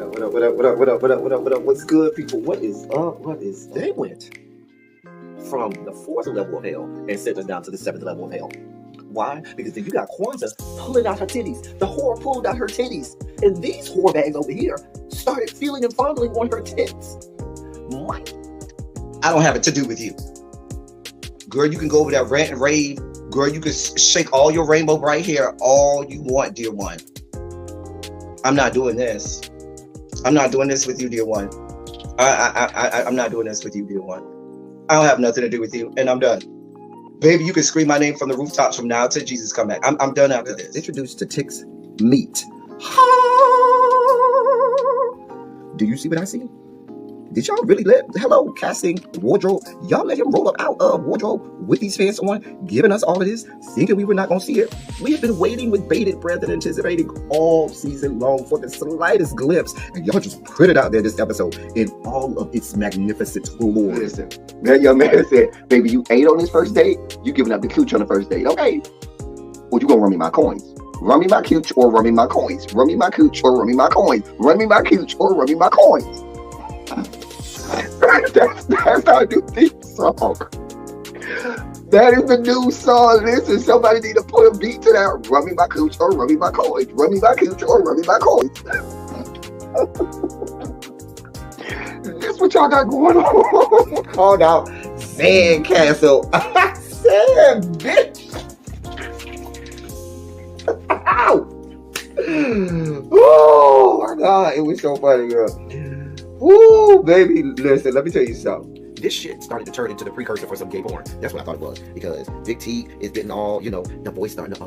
What up, what up, what up, what up, what up, what up, what up? What's good, people? What is up? What is They went from the fourth level of hell and sent us down to the seventh level of hell. Why? Because then you got Kwanzaa pulling out her titties. The whore pulled out her titties. And these whore bags over here started feeling and fondling on her tits. What? I don't have it to do with you. Girl, you can go over there, rant and rave. Girl, you can shake all your rainbow bright hair all you want, dear one. I'm not doing this. I'm not doing this with you, dear one. I'm not doing this with you, dear one. I don't have nothing to do with you, and I'm done. Baby, you can scream my name from the rooftops from now till Jesus come back. I'm done after this. Introduced to Tick's meat. Do you see what I see? Did y'all really hello, casting, wardrobe, y'all let him roll up out of wardrobe with these pants on, giving us all of this, thinking we were not going to see it? We have been waiting with bated breath and anticipating all season long for the slightest glimpse, and y'all just put it out there this episode in all of its magnificent glory. Listen, that young man said, baby, you ate on this first date, you giving up the cooch on the first date, okay? Well, you gonna run me my coins. Run me my cooch or run me my coins. Run me my cooch or run me my coins. Run me my cooch or run me my coins. That's how I do this song. That is the new song. Listen, somebody need to put a beat to that. Run me my cooch or run me my coins. Run me my cooch or run me my coins. This what y'all got going on. Called out Sandcastle. Sand, bitch. Ow. Oh my God, it was so funny, girl. Woo, baby, listen, let me tell you something. This shit started to turn into the precursor for some gay porn. That's what I thought it was. Because Big T is getting all, the voice starting to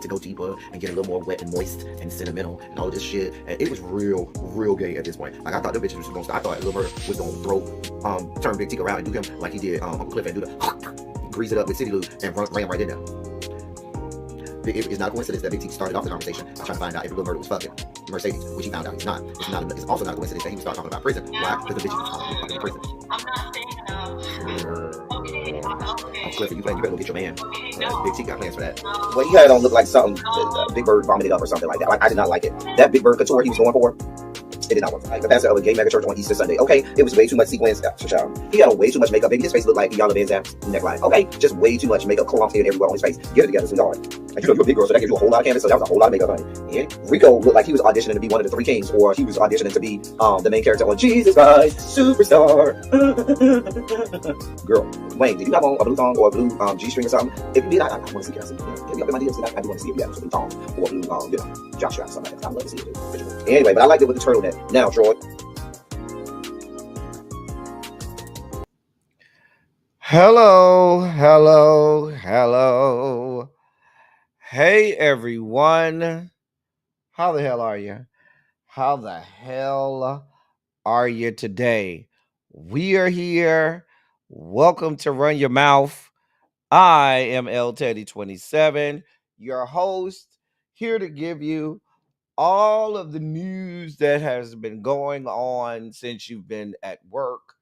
go deeper and get a little more wet and moist and sentimental and all of this shit. And it was real gay at this point. Like, I thought the bitch was going to stop. I thought Lil Bird was going to turn Big T around and do him like he did Uncle Cliff and do the grease it up with City Lou and ran right in there. It's not a coincidence that Big T started off the conversation by trying to find out if Lil Bird was fucking Mercedes, which he found out he's not. It's also not a coincidence that he would start talking about prison. Why? Because the bitch was fucking in prison. I'm not saying okay. Cliff, you better go get your man. Big T got plans for that. Well, he had it on look like something Big Bird vomited up or something like that. Like, I did not like it. That Big Bird couture he was going for, it did not work. Like the pastor of a gay mega church on Easter Sunday. Okay, it was way too much sequins. He had on way too much makeup. Baby, his face looked like Yala Van Zap's neckline. Okay, just way too much makeup clumped in everywhere on his face. Get it together, sweetheart. And you're a big girl, so that gives you a whole lot of canvas. So that was a whole lot of makeup, honey. Yeah. Rico looked like he was auditioning to be one of the three kings, or he was auditioning to be the main character on Jesus Christ Superstar. Girl, Wayne, did you have on a blue thong or a blue G-string or something? If you did, I want to see it. Get me up in my DMs. I do want to see if you have a blue thong or a blue, jock strap or something like that. I'd love to see it too. Anyway, but I liked it with the turtleneck. Now, Troy. Hello. Hey, everyone. How the hell are you? How the hell are you today? We are here. Welcome to Run Your Mouth. I am L Teddy 27, your host, here to give you all of the news that has been going on since you've been at work,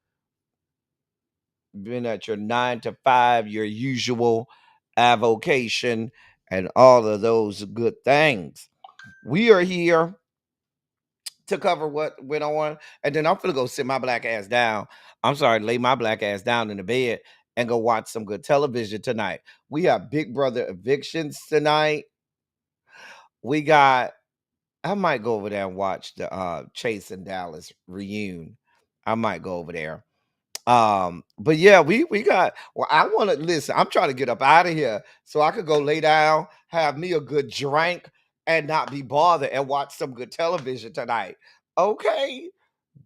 been at your 9 to 5, your usual avocation, and all of those good things. We are here to cover what went on, and then I'm gonna go sit my black ass down. Lay my black ass down in the bed and go watch some good television tonight. We have Big Brother evictions tonight. I might go over there and watch the Chase and Dallas reunion. I might go over there. But yeah, we got, I want to listen. I'm trying to get up out of here so I could go lay down, have me a good drink, and not be bothered and watch some good television tonight. Okay,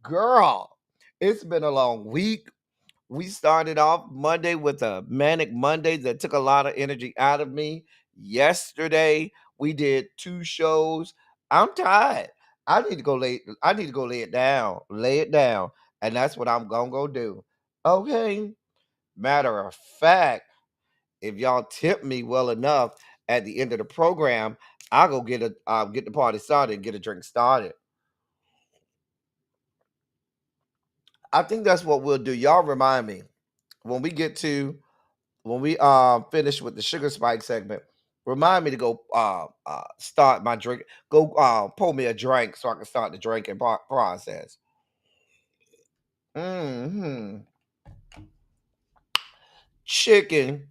girl, it's been a long week. We started off Monday with a manic Monday that took a lot of energy out of me. Yesterday, we did 2 shows. I'm tired. I need to go lay it down. And that's what I'm gonna go do. Okay. Matter of fact, if y'all tip me well enough at the end of the program, I'll go get the party started and get a drink started. I think that's what we'll do. Y'all remind me when we finish with the sugar spike segment. Remind me to go start my drink. Go pour me a drink so I can start the drinking process. Hmm. Chicken.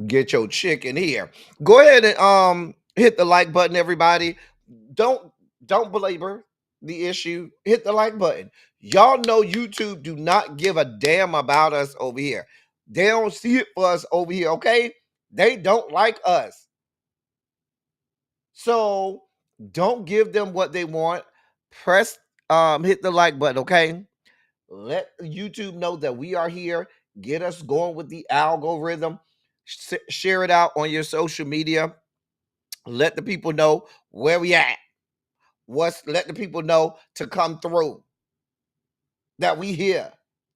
Get your chicken here. Go ahead and hit the like button, everybody. Don't don't belabor the issue. Hit the like button. Y'all know YouTube do not give a damn about us over here. They don't see it for us over here, okay? They don't like us. So don't give them what they want. Press hit the like button, okay? Let YouTube know that we are here. Get us going with the algorithm. Share it out on your social media. Let the people know where we at. Let the people know to come through. That we here.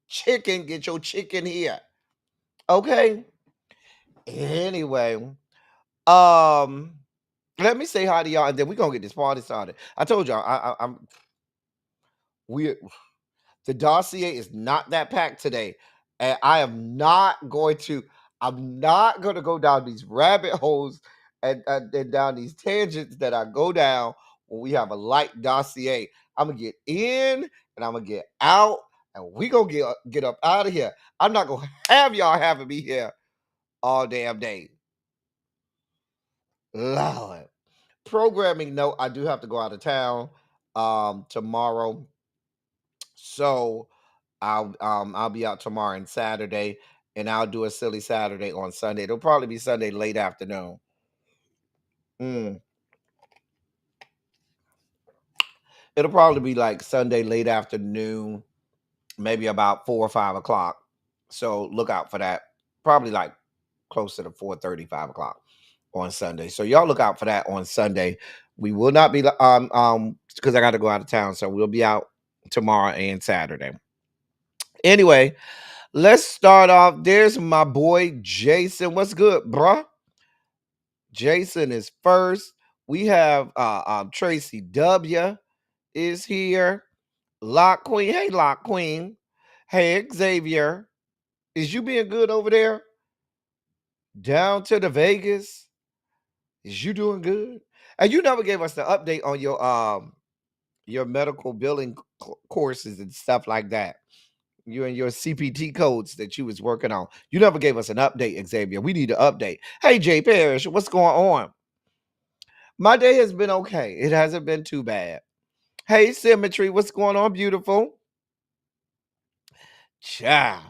Chicken, get your chicken here. Okay. Anyway, let me say hi to y'all, and then we're gonna get this party started. I told y'all, I'm we the dossier is not that packed today, and I'm not going to go down these rabbit holes and down these tangents that I go down when we have a light dossier. I'm gonna get in and I'm gonna get out, and we gonna get up out of here. I'm not gonna have y'all having me here all damn day. Lord. Programming note, I do have to go out of town tomorrow. So I'll be out tomorrow and Saturday, and I'll do a silly Saturday on Sunday. It'll probably be Sunday late afternoon. Mm. It'll probably be like Sunday late afternoon, maybe about 4 or 5 o'clock. So look out for that. Probably like closer to 4:30, 5 o'clock on Sunday. So y'all look out for that on Sunday. We will not be because I got to go out of town, so we'll be out tomorrow and Saturday. Anyway, let's start off. There's my boy Jason. What's good, bruh? Jason is first. We have Tracy W is here. Lock Queen. Hey, Lock Queen. Hey, Xavier. Is you being good over there? Down to the Vegas. Is you doing good? And you never gave us the update on your medical billing courses and stuff like that. You and your CPT codes that you was working on. You never gave us an update, Xavier. We need an update. Hey, Jay Parrish, what's going on? My day has been okay. It hasn't been too bad. Hey, Symmetry, what's going on, beautiful? Ciao.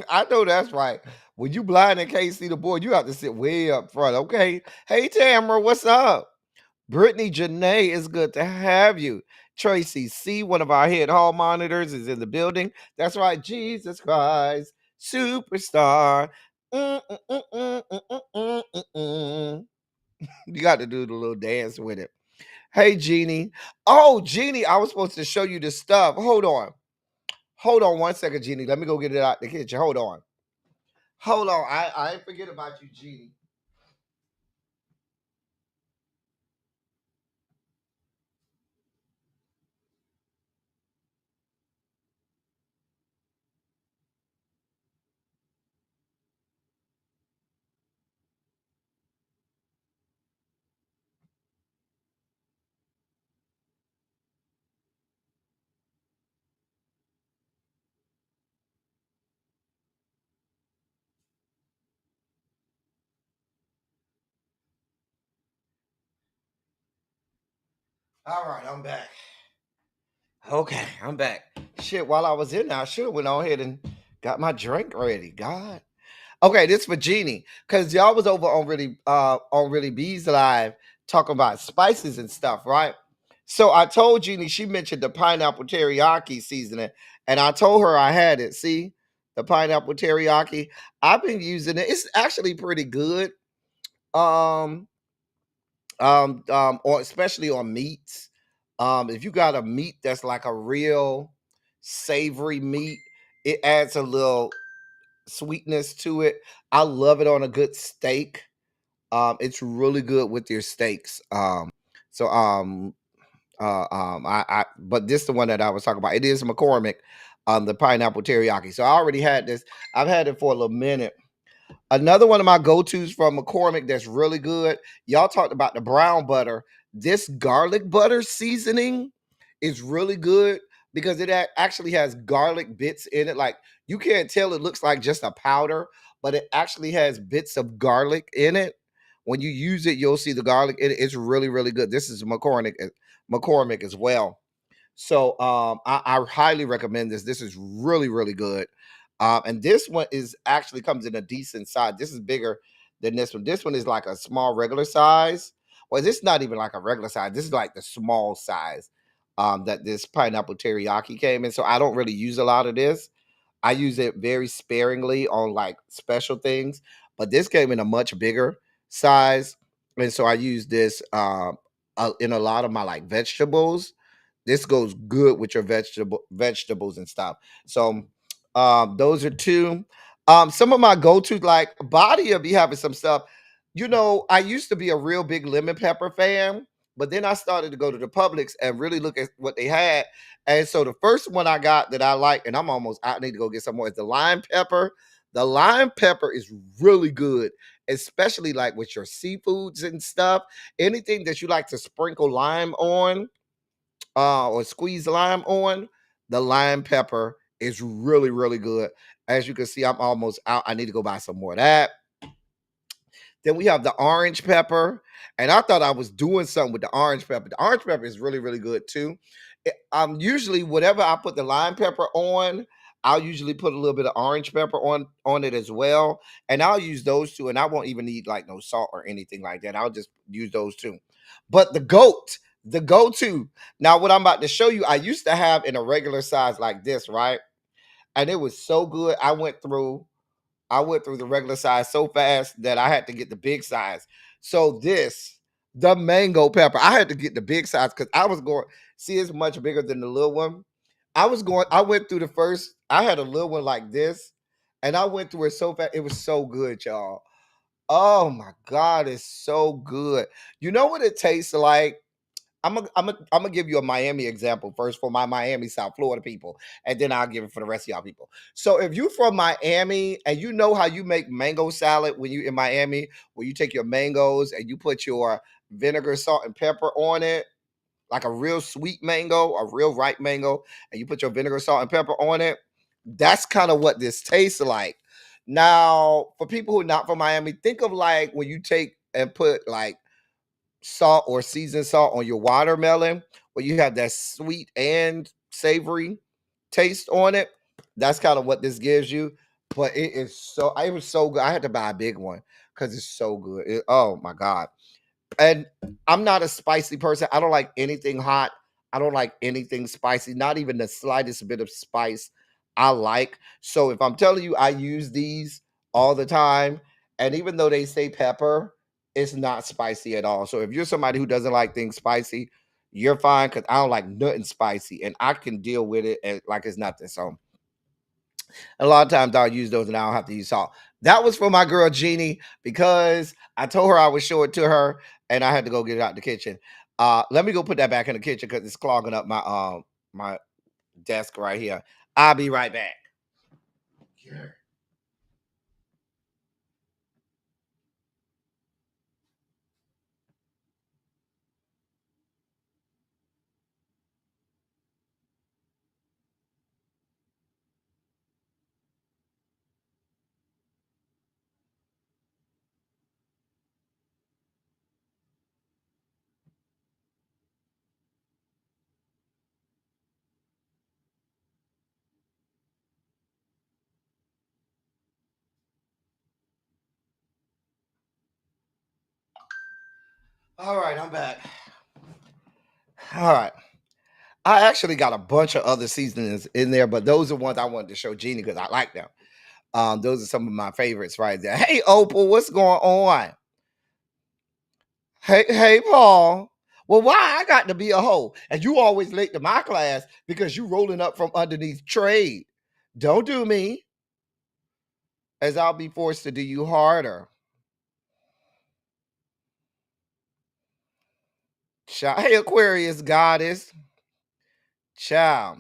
I know that's right. When you blind and can't see the board, you have to sit way up front, okay? Hey, Tamara, what's up? Brittany Janae, it's good to have you. Tracy C, one of our head hall monitors, is in the building. That's right, Jesus Christ, superstar. Mm, mm, mm, mm, mm, mm, mm, mm, mm. You got to do the little dance with it. Hey, Jeannie. Oh, Jeannie, I was supposed to show you the stuff. Hold on. Hold on 1 second, Jeannie. Let me go get it out the kitchen. Hold on. Hold on. I ain't forget about you, Jeannie. All right, I'm back. Okay, I'm back. Shit, while I was in there, I should have went on ahead and got my drink ready. God. Okay, this for Jeannie. Cause y'all was over on Really Bees Live talking about spices and stuff, right? So I told Jeannie, she mentioned the pineapple teriyaki seasoning, and I told her I had it. See, the pineapple teriyaki. I've been using it. It's actually pretty good. Um, or especially on meats. If you got a meat that's like a real savory meat, it adds a little sweetness to it. I love it on a good steak. It's really good with your steaks. So I but this the one that I was talking about. It is McCormick, the pineapple teriyaki. So I already had this. I've had it for a little minute. Another one of my go-tos from McCormick that's really good. Y'all talked about the brown butter. This garlic butter seasoning is really good because it actually has garlic bits in it. Like you can't tell it looks like just a powder, but it actually has bits of garlic in it. When you use it, you'll see the garlic in it. It's really, really good. This is McCormick as well. So I highly recommend this. This is really, really good. And this one is actually comes in a decent size. This is bigger than this one. This one is like a small regular size. Well, this is not even like a regular size. This is like the small size that this pineapple teriyaki came in. So I don't really use a lot of this. I use it very sparingly on like special things. But this came in a much bigger size. And so I use this in a lot of my like vegetables. This goes good with your vegetables and stuff. So those are two. Some of my go-to like body will be having some stuff. You know, I used to be a real big lemon pepper fan, but then I started to go to the Publix and really look at what they had. And so the first one I got that I like, and I need to go get some more, is the lime pepper. The lime pepper is really good, especially like with your seafoods and stuff. Anything that you like to sprinkle lime on, or squeeze lime on, the lime pepper is really, really good. As you can see, I'm almost out. I need to go buy some more of that. Then we have the orange pepper. And I thought I was doing something with the orange pepper. The orange pepper is really, really good too. Usually whatever I put the lime pepper on, I'll usually put a little bit of orange pepper on it as well. And I'll use those two. And I won't even need like no salt or anything like that. I'll just use those two. But the go-to. Now, what I'm about to show you, I used to have in a regular size like this, right? And it was so good. I went through the regular size so fast that I had to get the big size. So the mango pepper, I had to get the big size because I was going, see, it's much bigger than the little one. I went through the first, I had a little one like this, and I went through it so fast. It was so good, y'all. Oh my God, it's so good. You know what it tastes like? I'm gonna give you a Miami example first for my Miami, South Florida people, and then I'll give it for the rest of y'all people. So if you from Miami and you know how you make mango salad when you in Miami, where you take your mangoes and you put your vinegar, salt, and pepper on it, like a real sweet mango, a real ripe mango, and you put your vinegar, salt, and pepper on it, that's kind of what this tastes like. Now, for people who are not from Miami, think of like when you take and put like salt or seasoned salt on your watermelon, where you have that sweet and savory taste on it. That's kind of what this gives you. But it was so good. I had to buy a big one because it's so good. Oh my God. And I'm not a spicy person. I don't like anything hot. I don't like anything spicy, not even the slightest bit of spice I like. So if I'm telling you I use these all the time, and even though they say pepper, it's not spicy at all. So if you're somebody who doesn't like things spicy, you're fine because I don't like nothing spicy and I can deal with it like it's nothing. So a lot of times I'll use those and I don't have to use salt. That was for my girl Jeannie because I told her I would show it to her and I had to go get it out the kitchen. Let me go put that back in the kitchen because it's clogging up my desk right here. I'll be right back. Yeah. All right, I'm back. All right. I actually got a bunch of other seasonings in there, but those are ones I wanted to show Jeannie because I like them. Those are some of my favorites right there. Hey, Opal, what's going on? Hey, Paul. Well, why I got to be a hoe? And you always late to my class because you rolling up from underneath trade. Don't do me, as I'll be forced to do you harder. Hey, Aquarius goddess. Child.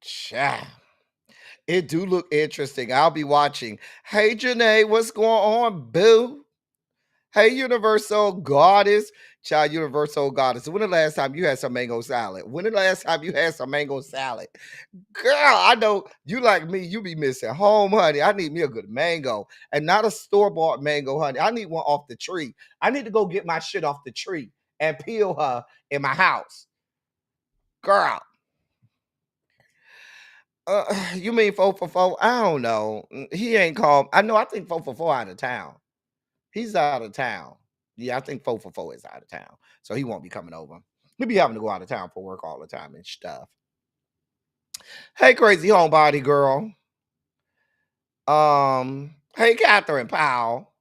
Child. It do look interesting. I'll be watching. Hey, Janae, what's going on, boo? Hey, Universal Goddess. Child, Universal Goddess. When the last time you had some mango salad? When the last time you had some mango salad? Girl, I know you like me. You be missing home, honey. I need me a good mango and not a store-bought mango, honey. I need one off the tree. I need to go get my shit off the tree and peel her in my house. Girl. You mean 4 for 4? I don't know. He ain't called. I know. I think 4 for 4 out of town. He's out of town. Yeah, I think 4 for 4 is out of town, so he won't be coming over. He'll be having to go out of town for work all the time and stuff. Hey, crazy homebody girl. Hey, Catherine Powell.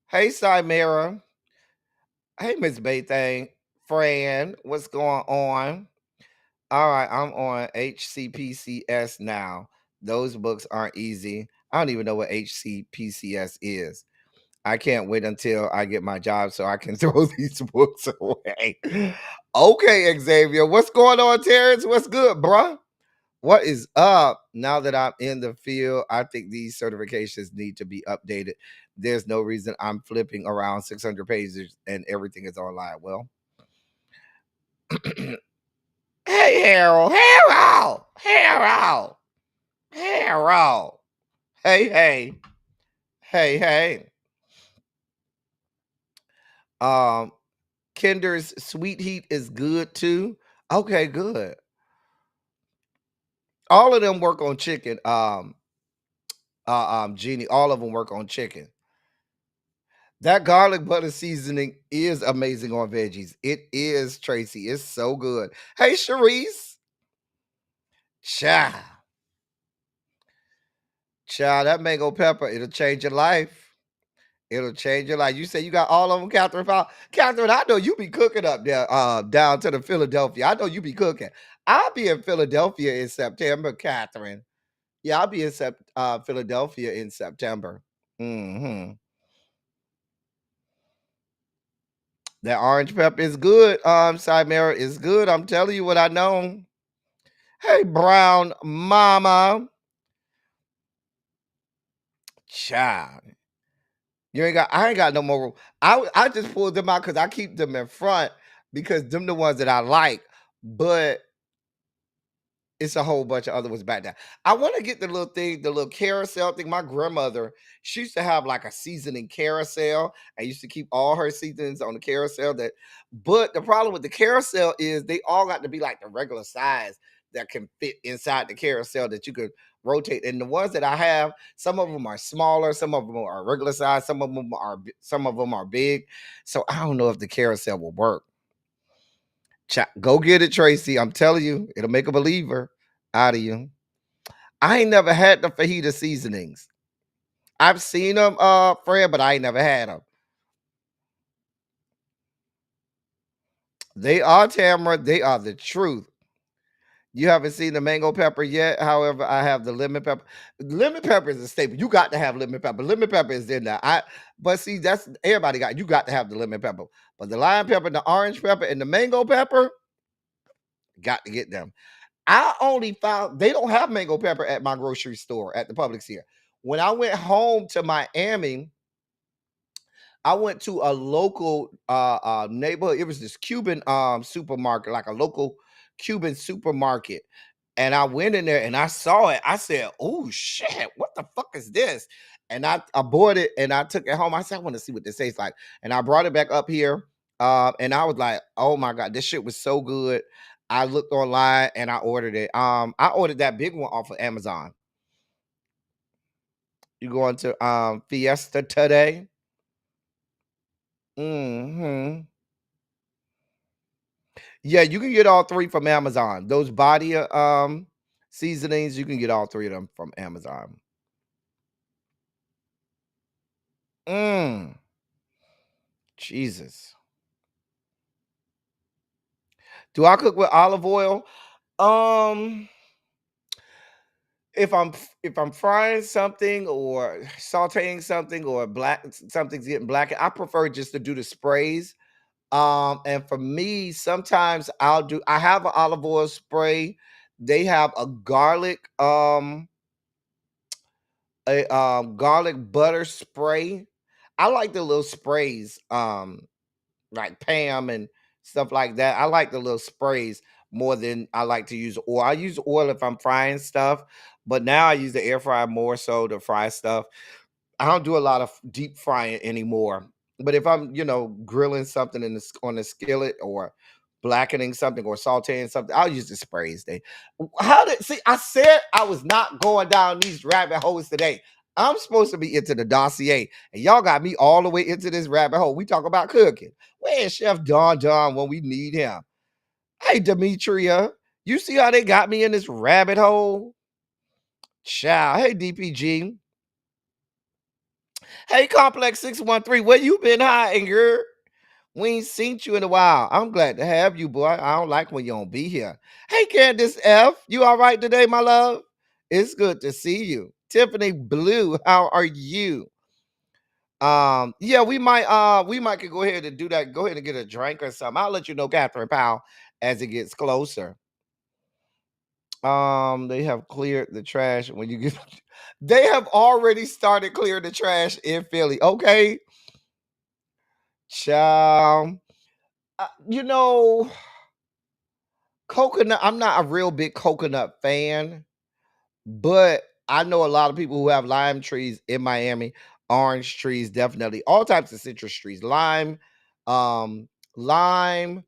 Hey, Simera. Hey, Miss Baythang. Fran, what's going on? All right, I'm on HCPCS now. Those books aren't easy. I don't even know what HCPCS is. I can't wait until I get my job so I can throw these books away. Okay, Xavier. What's going on, Terrence? What's good, bruh? What is up? Now that I'm in the field, I think these certifications need to be updated. There's no reason I'm flipping around 600 pages and everything is online. Well, hey, Harold. Hey. Kinder's Sweet Heat is good too. Okay, good. All of them work on chicken. Jeannie, all of them work on chicken. That garlic butter seasoning is amazing on veggies. It is, Tracy. It's so good. Hey, Sharice. Child, that mango pepper, it'll change your life. It'll change your life. You say you got all of them, Catherine Powell. Catherine, I know you be cooking up there down to the Philadelphia. I know you be cooking. I'll be in Philadelphia in September, Catherine. Yeah, I'll be in Philadelphia in September. That orange pepper is good. Simera is good. I'm telling you what I know. Hey, brown mama. Child. I ain't got no more room. I just pulled them out because I keep them in front because them the ones that I like. But it's a whole bunch of other ones back there. I want to get the little thing, the little carousel thing. My grandmother, she used to have like a seasoning carousel. I used to keep all her seasonings on the carousel. But the problem with the carousel is they all got to be like the regular size that can fit inside the carousel that you could rotate. And the ones that I have, some of them are smaller, some of them are regular size, some of them are big. So I don't know if the carousel will work. Go get it, Tracy. I'm telling you, it'll make a believer out of you. I ain't never had the fajita seasonings. I've seen them, Fred, but I ain't never had them. They are, Tamara. They are the truth. You haven't seen the mango pepper yet. However, I have the lemon pepper. Lemon pepper is a staple. You got to have lemon pepper. Lemon pepper is in there. But see, that's everybody got. You got to have the lemon pepper. But the lime pepper, the orange pepper, and the mango pepper, got to get them. I only found they don't have mango pepper at my grocery store at the Publix here. When I went home to Miami, I went to a local neighborhood. It was this Cuban supermarket, like a local Cuban supermarket. And I went in there and I saw it. I said, "Oh shit, what the fuck is this?" And I bought it and I took it home. I said, "I want to see what this tastes like." And I brought it back up here. And I was like, "Oh my god, this shit was so good." I looked online and I ordered it. I ordered that big one off of Amazon. You going to Fiesta today? Yeah, you can get all three from Amazon. Those body seasonings, you can get all three of them from Amazon. Jesus. Do I cook with olive oil? If I'm frying something or sauteing something or something's getting black, I prefer just to do the sprays. And for me, sometimes I have an olive oil spray They have a garlic butter spray. I like the little sprays, like Pam and stuff like that. I like the little sprays more than I like to use oil. I use oil if I'm frying stuff, but now I use the air fryer more so to fry stuff. I don't do a lot of deep frying anymore. But if I'm, grilling something on the skillet or blackening something or sauteing something, I'll use the sprays. I said I was not going down these rabbit holes today. I'm supposed to be into the dossier, and y'all got me all the way into this rabbit hole. We talk about cooking. Where's Chef Don when we need him? Hey, Demetria, you see how they got me in this rabbit hole? Child. Hey, DPG. Hey, Complex 613, where you been hiding, girl? We ain't seen you in a while. I'm glad to have you, boy. I don't like when you don't be here. Hey, Candace F, you all right today, my love? It's good to see you. Tiffany Blue, how are you? Yeah, we might could go ahead and do that. Go ahead and get a drink or something. I'll let you know, Catherine Powell, as it gets closer. They have cleared the trash when you get. They have already started clearing the trash in Philly. Okay, child. You know, coconut. I'm not a real big coconut fan, but I know a lot of people who have lime trees in Miami. Orange trees, definitely. All types of citrus trees. Um, lime,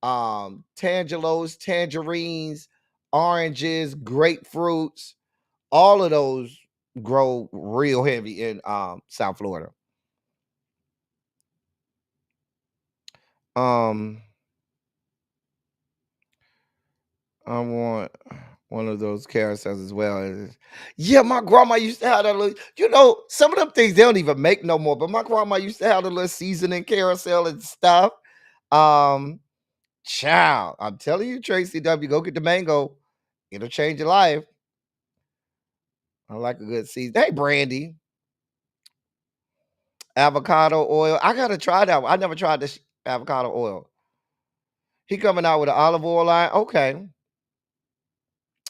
tangelos, tangerines, oranges, grapefruits. All of those grow real heavy in South Florida. Um, I want one of those carousels as well. Yeah, my grandma used to have that little, some of them things they don't even make no more, but my grandma used to have the little seasoning carousel and stuff. Um, Child, I'm telling you, Tracy W, go get the mango. It'll change your life. I like a good season. Hey, Brandy. Avocado oil. I gotta try that one. I never tried this avocado oil. He coming out with an olive oil line. Okay.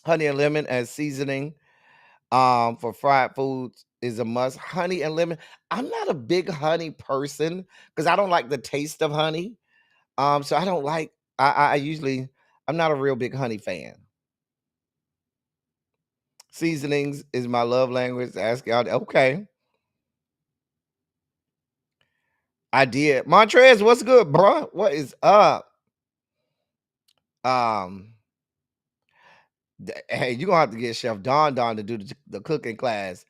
Honey and lemon as seasoning for fried foods is a must. Honey and lemon. I'm not a big honey person because I don't like the taste of honey. So I don't like I usually I'm not a real big honey fan. Seasonings is my love language. Ask y'all. Okay. I did. Montrez, what's good, bro? What is up? Um, Hey, you're gonna have to get Chef Don to do the cooking class.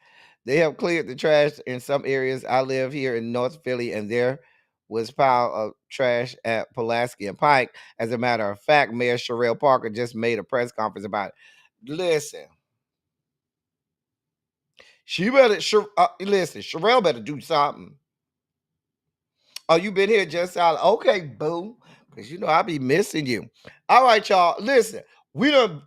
They have cleared the trash in some areas. I live here in North Philly, and there was pile of trash at Pulaski and Pike. As a matter of fact, Mayor Sherelle Parker just made a press conference about it. Listen, listen. Sherelle better do something. Oh, you been here just out? Okay, boo. Because I be missing you. All right, y'all. Listen, we done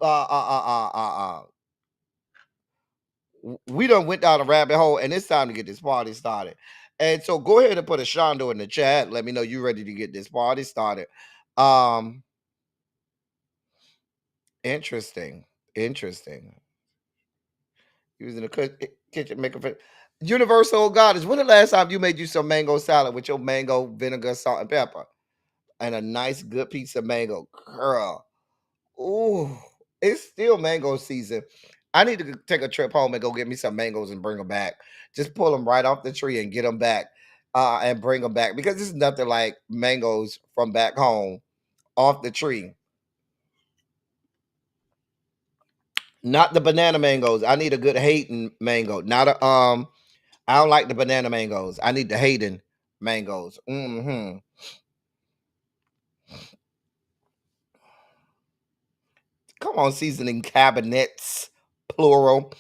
we done went down a rabbit hole, and it's time to get this party started. And so go ahead and put a Shondo in the chat. Let me know you ready to get this party started. Interesting. Interesting. Using the kitchen maker for Universal Goddess. When the last time you made you some mango salad with your mango vinegar, salt, and pepper? And a nice good piece of mango. Girl. Ooh, it's still mango season. I need to take a trip home and go get me some mangoes and bring them back. Just pull them right off the tree and get them back, and bring them back because it's nothing like mangoes from back home off the tree. Not the banana mangoes. I need a good Hayden mango. Not a I don't like the banana mangoes. I need the Hayden mangoes. Come on, seasoning cabinets, plural.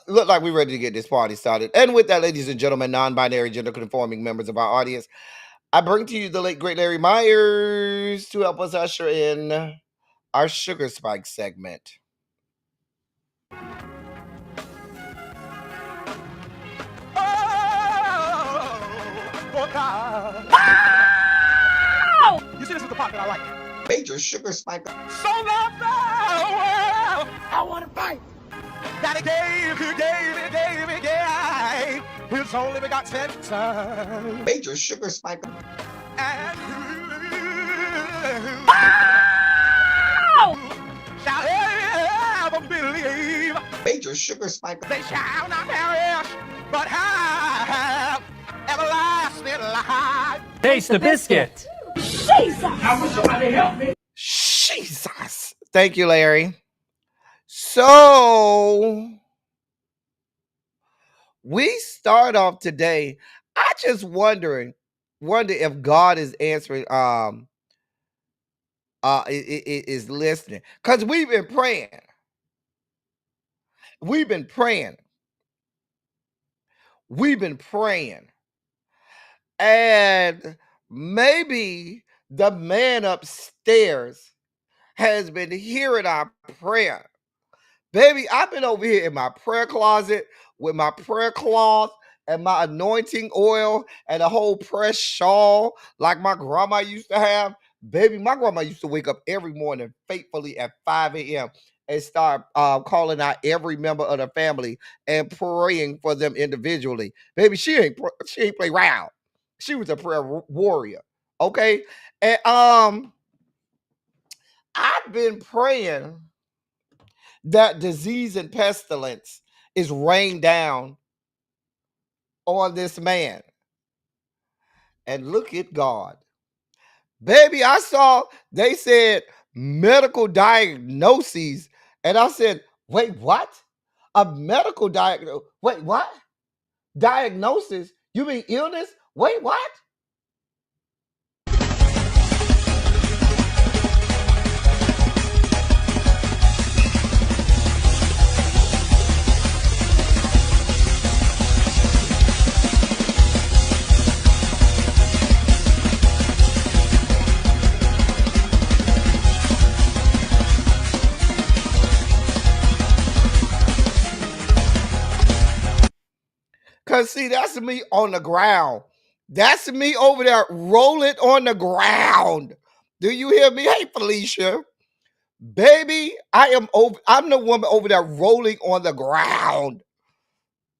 Look like we're ready to get this party started. And with that, ladies and gentlemen, non-binary, gender-conforming members of our audience, I bring to you the late, great Larry Myers to help us usher in our Sugar Spike segment. You see, this is the part that I like. Major sugar spike. So long, I want to fight. That he gave, his only begotten son. Major sugar spike. And shall ever believe. Major sugar spike. They shall not perish, but have everlasting life. Taste the biscuit. Jesus. Thank you, Larry. So we start off today. I just wonder if God is answering, is listening. Because we've been praying. We've been praying. And maybe the man upstairs has been hearing our prayer. Baby, I've been over here in my prayer closet with my prayer cloth and my anointing oil and a whole press shawl like my grandma used to have. Baby, my grandma used to wake up every morning faithfully at 5 a.m. and start calling out every member of the family and praying for them individually. Baby, she ain't play around. She was a prayer warrior. Okay? And I've been praying that disease and pestilence is rained down on this man. And look at God. Baby, I saw they said medical diagnoses. And I said, wait, what? A medical diagnosis? Wait, what? Diagnosis? You mean illness? Wait, what? Because, see, that's me on the ground. That's me over there rolling on the ground. Do you hear me? Hey, Felicia. Baby, I'm the woman over there rolling on the ground.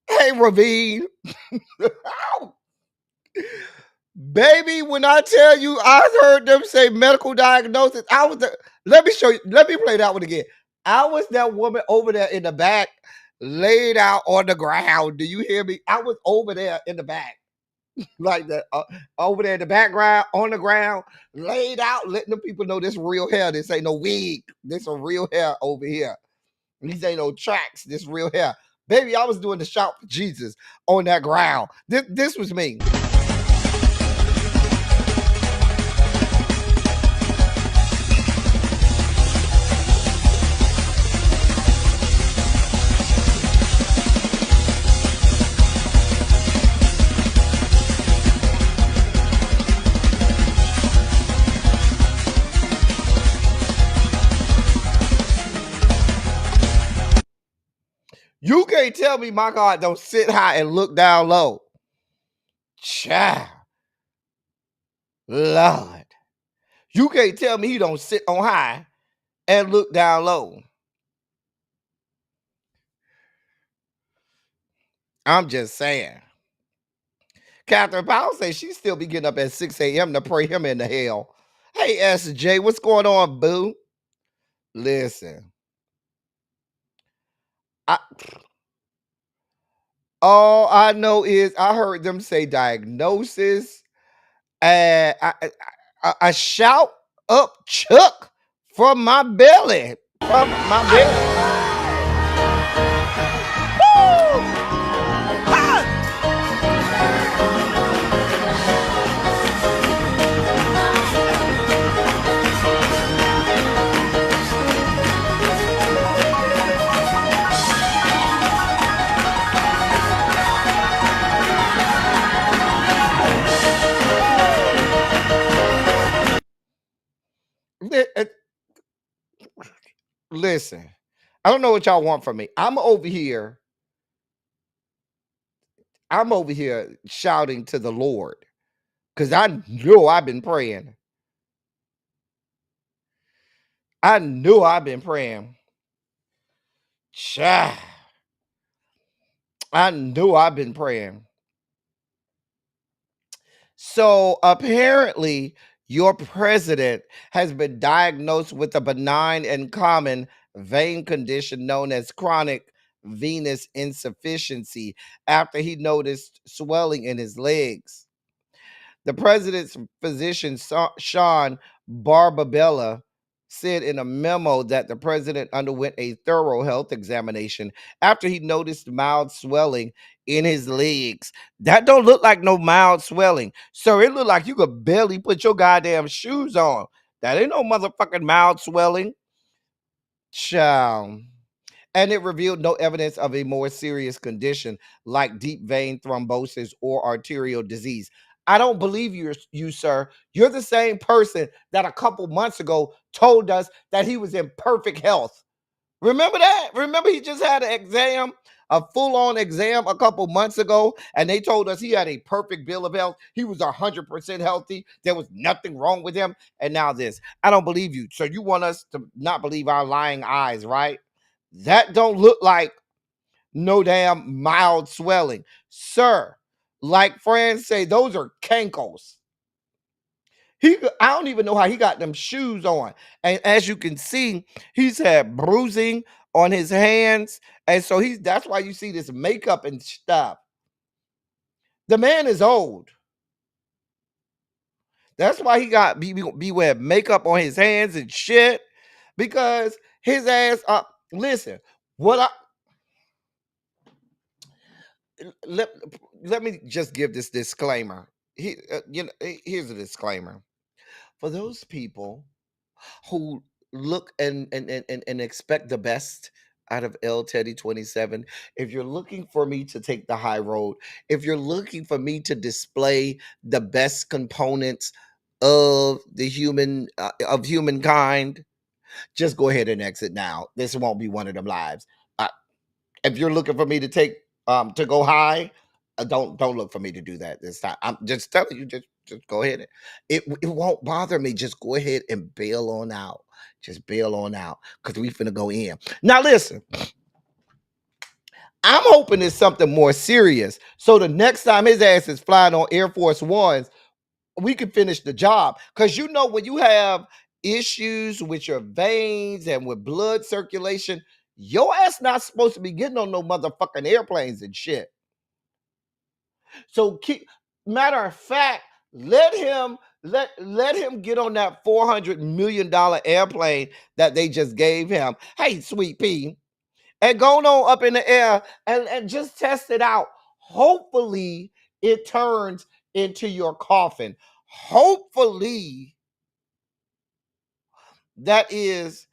Hey, Ravine. Baby, when I tell you I heard them say medical diagnosis, let me show you. Let me play that one again. I was that woman over there in the back, laid out on the ground. Do you hear me? I was over there in the back, like that, over there in the background, on the ground, laid out, letting the people know this real hair. This ain't no wig. This a real hair over here. These ain't no tracks. This real hair. Baby, I was doing the shout for Jesus on that ground. This was me. You can't tell me my God don't sit high and look down low. Child. Lord. You can't tell me he don't sit on high and look down low. I'm just saying. Catherine Powell says she still be getting up at 6 a.m. to pray him into hell. Hey, SJ, what's going on, boo? Listen. All I know is I heard them say diagnosis. And I shout up Chuck from my belly. From my belly. Listen, I don't know what y'all want from me. I'm over here shouting to the Lord because I know I've been praying. I knew I've been praying. Child. I knew I've been praying. So apparently, your president has been diagnosed with a benign and common vein condition known as chronic venous insufficiency after he noticed swelling in his legs. The president's physician, Sean Barbabella, said in a memo that the president underwent a thorough health examination after he noticed mild swelling in his legs. That don't look like no mild swelling. So it looked like you could barely put your goddamn shoes on. That ain't no motherfucking mild swelling. Child. And it revealed no evidence of a more serious condition like deep vein thrombosis or arterial disease. I don't believe you, sir. You're the same person that a couple months ago told us that he was in perfect health. Remember that? Remember he just had an exam, a full-on exam a couple months ago, and they told us he had a perfect bill of health. He was 100% healthy. There was nothing wrong with him. And now this. I don't believe you. So you want us to not believe our lying eyes, right? That don't look like no damn mild swelling. Sir, like friends say, those are cankles. I don't even know how he got them shoes on. And as you can see, he's had bruising on his hands. And so that's why you see this makeup and stuff. The man is old. That's why he got be wearing makeup on his hands and shit. Because his ass listen, what I let, let me just give this disclaimer. Here's a disclaimer. For those people who look and expect the best out of L Teddy 27. If you're looking for me to take the high road, if you're looking for me to display the best components of the of humankind, just go ahead and exit now. This won't be one of them lives. If you're looking for me to take to go high, don't look for me to do that this time. I'm just telling you, just go ahead. It won't bother me. Just go ahead and bail on out. Just bail on out because we finna go in. Now listen, I'm hoping it's something more serious. So the next time his ass is flying on Air Force Ones, we can finish the job. Because you know when you have issues with your veins and with blood circulation, your ass not supposed to be getting on no motherfucking airplanes and shit. So matter of fact, let him get on that $400 million airplane that they just gave him. Hey, sweet pea, and go on up in the air and just test it out. Hopefully, it turns into your coffin. Hopefully, that is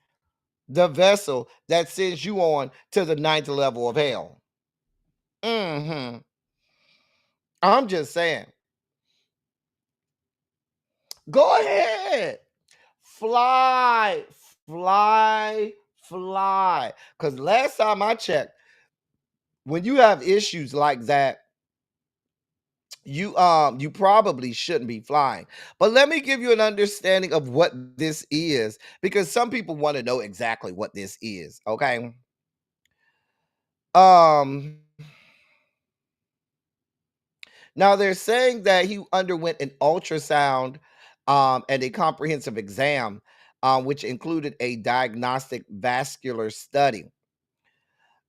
the vessel that sends you on to the 9th level of hell. I'm just saying. Go ahead. Fly, fly, fly. Because last time I checked, when you have issues like that, you probably shouldn't be flying. But let me give you an understanding of what this is, because some people want to know exactly what this is. Okay. Um Now they're saying that he underwent an ultrasound and a comprehensive exam, which included a diagnostic vascular study.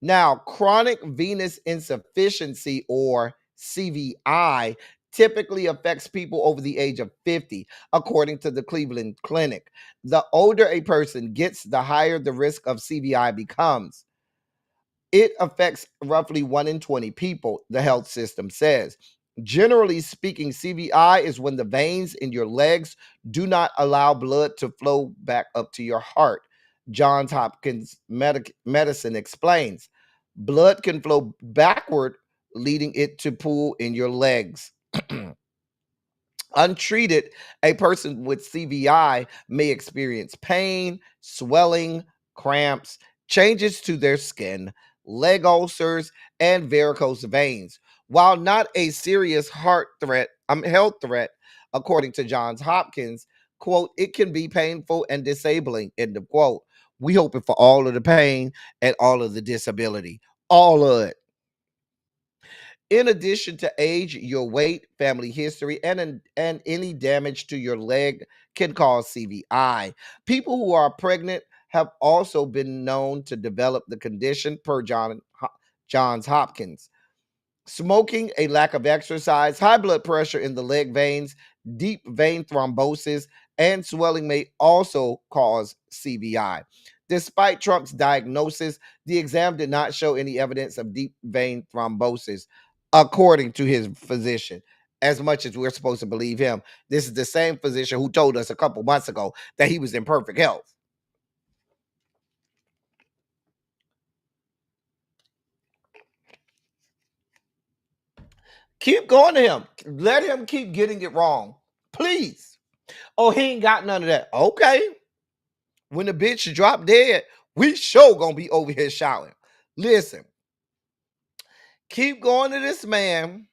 Now, chronic venous insufficiency, or CVI, typically affects people over the age of 50, according to the Cleveland Clinic. The older a person gets, the higher the risk of CVI becomes. It affects roughly 1 in 20 people, the health system says. Generally speaking, CVI is when the veins in your legs do not allow blood to flow back up to your heart. Johns Hopkins Medicine explains. Blood can flow backward, leading it to pool in your legs. Untreated, a person with CVI may experience pain, swelling, cramps, changes to their skin, leg ulcers, and varicose veins. While not a serious health threat, according to Johns Hopkins, quote, it can be painful and disabling, end of quote. We hoping for all of the pain and all of the disability, all of it. In addition to age, your weight, family history, and any damage to your leg can cause CVI. People who are pregnant have also been known to develop the condition, per Johns Hopkins. Smoking, a lack of exercise, high blood pressure in the leg veins, deep vein thrombosis, and swelling may also cause CVI. Despite Trump's diagnosis, the exam did not show any evidence of deep vein thrombosis, according to his physician. As much as we're supposed to believe him, this is the same physician who told us a couple months ago that he was in perfect health. Keep going to him. Let him keep getting it wrong. Please. Oh, he ain't got none of that. Okay. When the bitch drop dead, we sure gonna be over here shouting. Listen, keep going to this man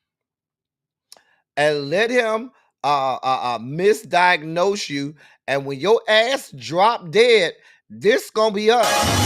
and let him misdiagnose you. And when your ass drop dead, this gonna be us.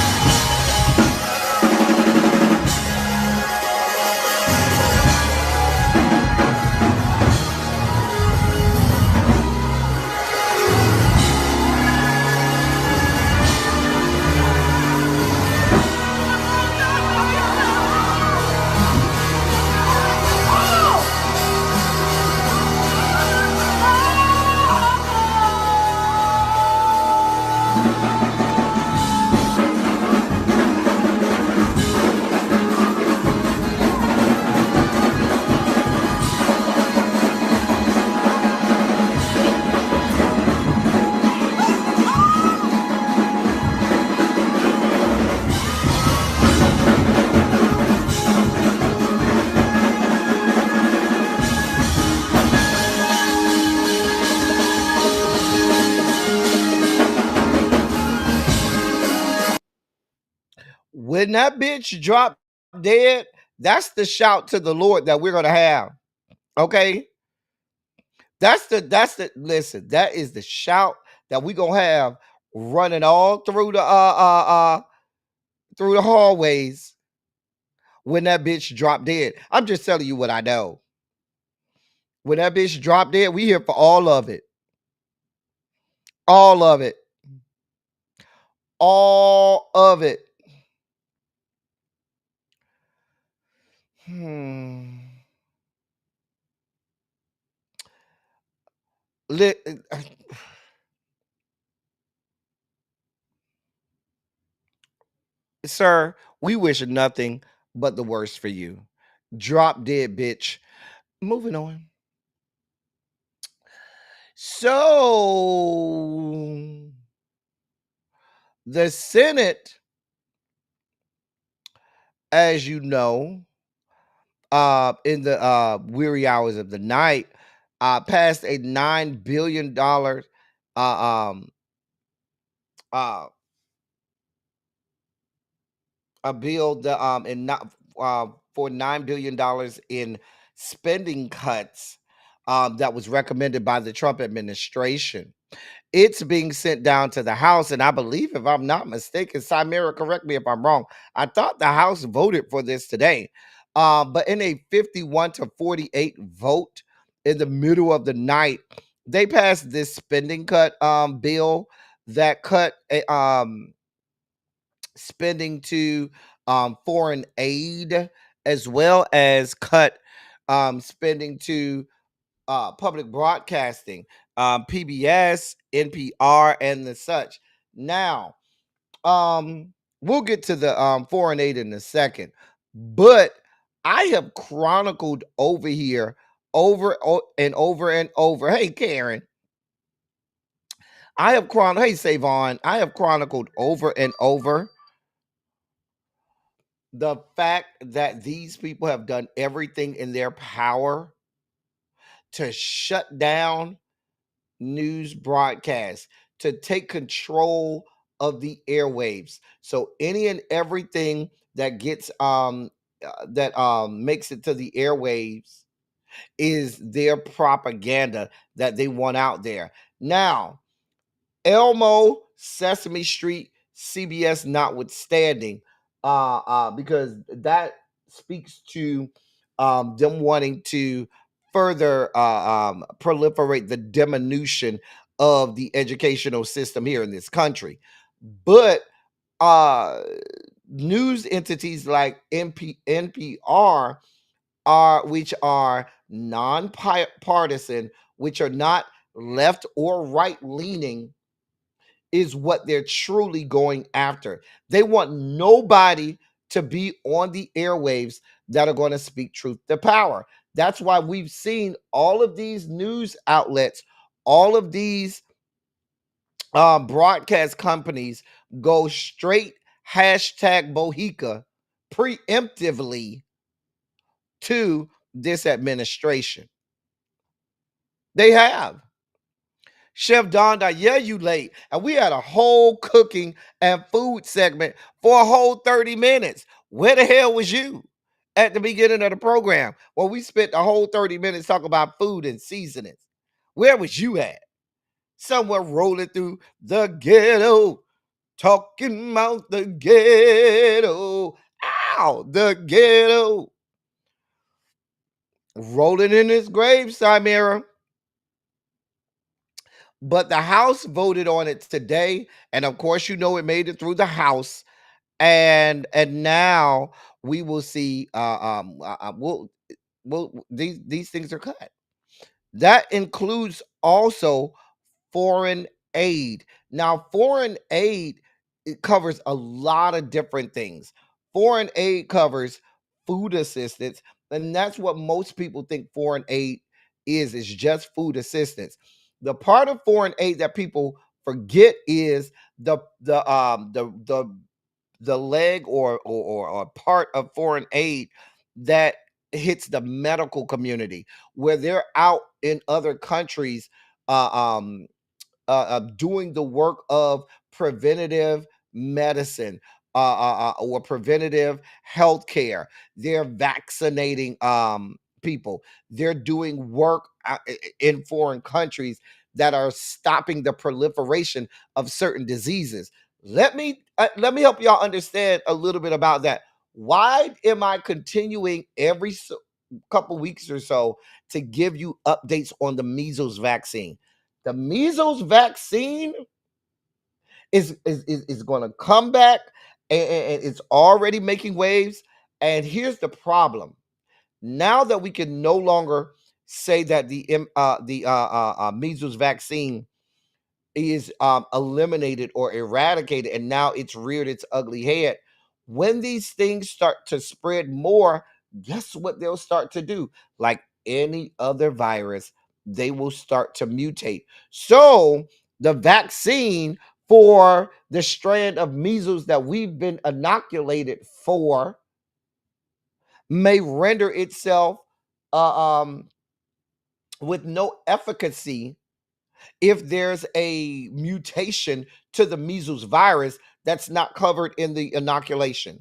When that bitch drop dead, that's the shout to the Lord that we're gonna have. Okay. That's the listen, that is the shout that we're gonna have running all through the hallways when that bitch drop dead. I'm just telling you what I know. When that bitch drop dead, we here for all of it. All of it. All of it. Lit, sir, we wish nothing but the worst for you. Drop dead, bitch. Moving on. So the Senate, as you know, in the weary hours of the night, passed a $9 billion um uh a bill that in not for $9 billion in spending cuts that was recommended by the Trump administration. It's being sent down to the House, and I believe, if I'm not mistaken, Simera, correct me if I'm wrong. I thought the House voted for this today, but in a 51-48 vote in the middle of the night, they passed this spending cut bill that cut spending to foreign aid, as well as cut spending to public broadcasting, PBS, NPR, and the such. Now, we'll get to the foreign aid in a second, but I have chronicled over here and over and over. Hey, Karen. Hey, Savon. I have chronicled over and over the fact that these people have done everything in their power to shut down news broadcasts, to take control of the airwaves. So any and everything that gets that makes it to the airwaves is their propaganda that they want out there. Now, Elmo, Sesame Street, CBS notwithstanding, because that speaks to them wanting to further proliferate the diminution of the educational system here in this country. But uh, news entities like NPR which are nonpartisan, which are not left or right leaning, is what they're truly going after. They want nobody to be on the airwaves that are going to speak truth to power. That's why we've seen all of these news outlets, all of these broadcast companies go straight hashtag Bohica preemptively to this administration. They have. Chef Donda, yeah, you late. And we had a whole cooking and food segment for a whole 30 minutes. Where the hell was you at the beginning of the program? Well, we spent the whole 30 minutes talking about food and seasonings. Where was you at? Somewhere rolling through the ghetto, talking about the ghetto. Ow, the ghetto. Rolling in his grave, Simera. But the House voted on it today, and of course, you know it made it through the House, and now we will see. These things are cut. That includes also foreign aid. Now, foreign aid, it covers a lot of different things. Foreign aid covers food assistance, and that's what most people think foreign aid is just food assistance. The part of foreign aid that people forget is the leg or part of foreign aid that hits the medical community, where they're out in other countries doing the work of preventative medicine or preventative health care. They're vaccinating people. They're doing work in foreign countries that are stopping the proliferation of certain diseases. Let me help y'all understand a little bit about that. Why am I continuing every couple weeks or so to give you updates on the measles vaccine? The measles vaccine is going to come back, and it's already making waves. And here's the problem: now that we can no longer say that the measles vaccine is eliminated or eradicated, and now it's reared its ugly head. When these things start to spread more, guess what they'll start to do? Like any other virus, they will start to mutate. So the vaccine for the strand of measles that we've been inoculated for may render itself with no efficacy if there's a mutation to the measles virus that's not covered in the inoculation.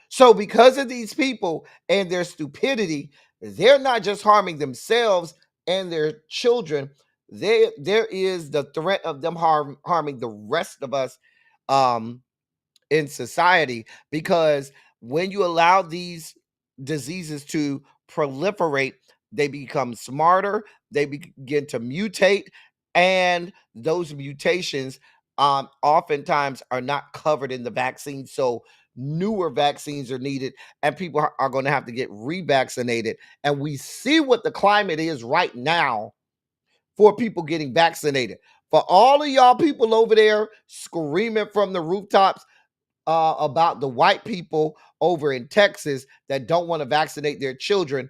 So, because of these people and their stupidity, they're not just harming themselves and their children. There is the threat of them harming the rest of us um, in society, because when you allow these diseases to proliferate, they become smarter, they begin to mutate, and those mutations oftentimes are not covered in the vaccine. So newer vaccines are needed, and people are going to have to get revaccinated. And we see what the climate is right now for people getting vaccinated. For all of y'all people over there screaming from the rooftops about the white people over in Texas that don't want to vaccinate their children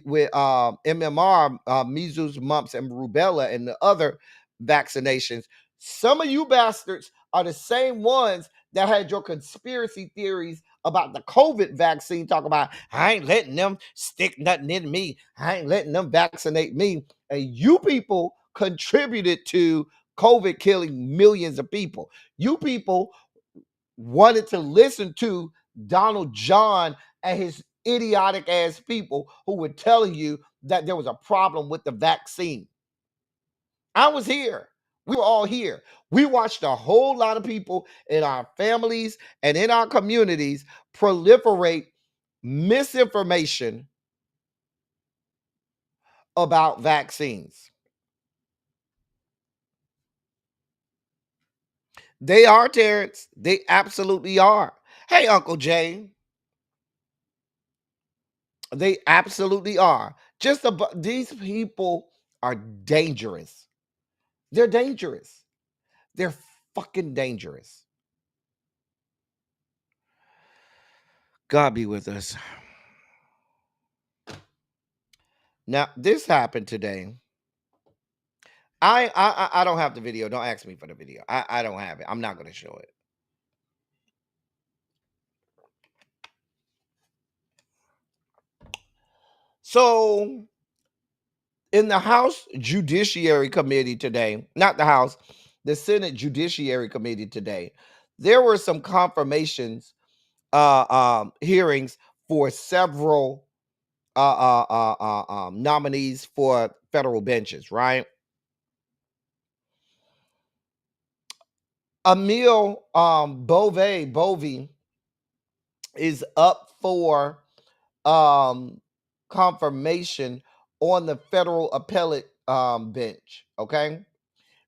with MMR, measles, mumps, and rubella, and the other vaccinations. Some of you bastards are the same ones that had your conspiracy theories about the COVID vaccine. Talk about, I ain't letting them stick nothing in me. I ain't letting them vaccinate me. And you people contributed to COVID killing millions of people. You people wanted to listen to Donald John and his idiotic ass people who were telling you that there was a problem with the vaccine. I was here We were all here. We watched a whole lot of people in our families and in our communities proliferate misinformation about vaccines. They are, Terrence. They absolutely are. Hey, Uncle Jay. They absolutely are. These people are dangerous. They're dangerous. They're fucking dangerous. God be with us. Now, this happened today. I don't have the video. Don't ask me for the video. I don't have it. I'm not going to show it. So, in the House Judiciary Committee today, not the House, the Senate Judiciary Committee today, there were some confirmations, hearings for several nominees for federal benches, right? Emil Bovey is up for confirmation on the federal appellate bench. Okay,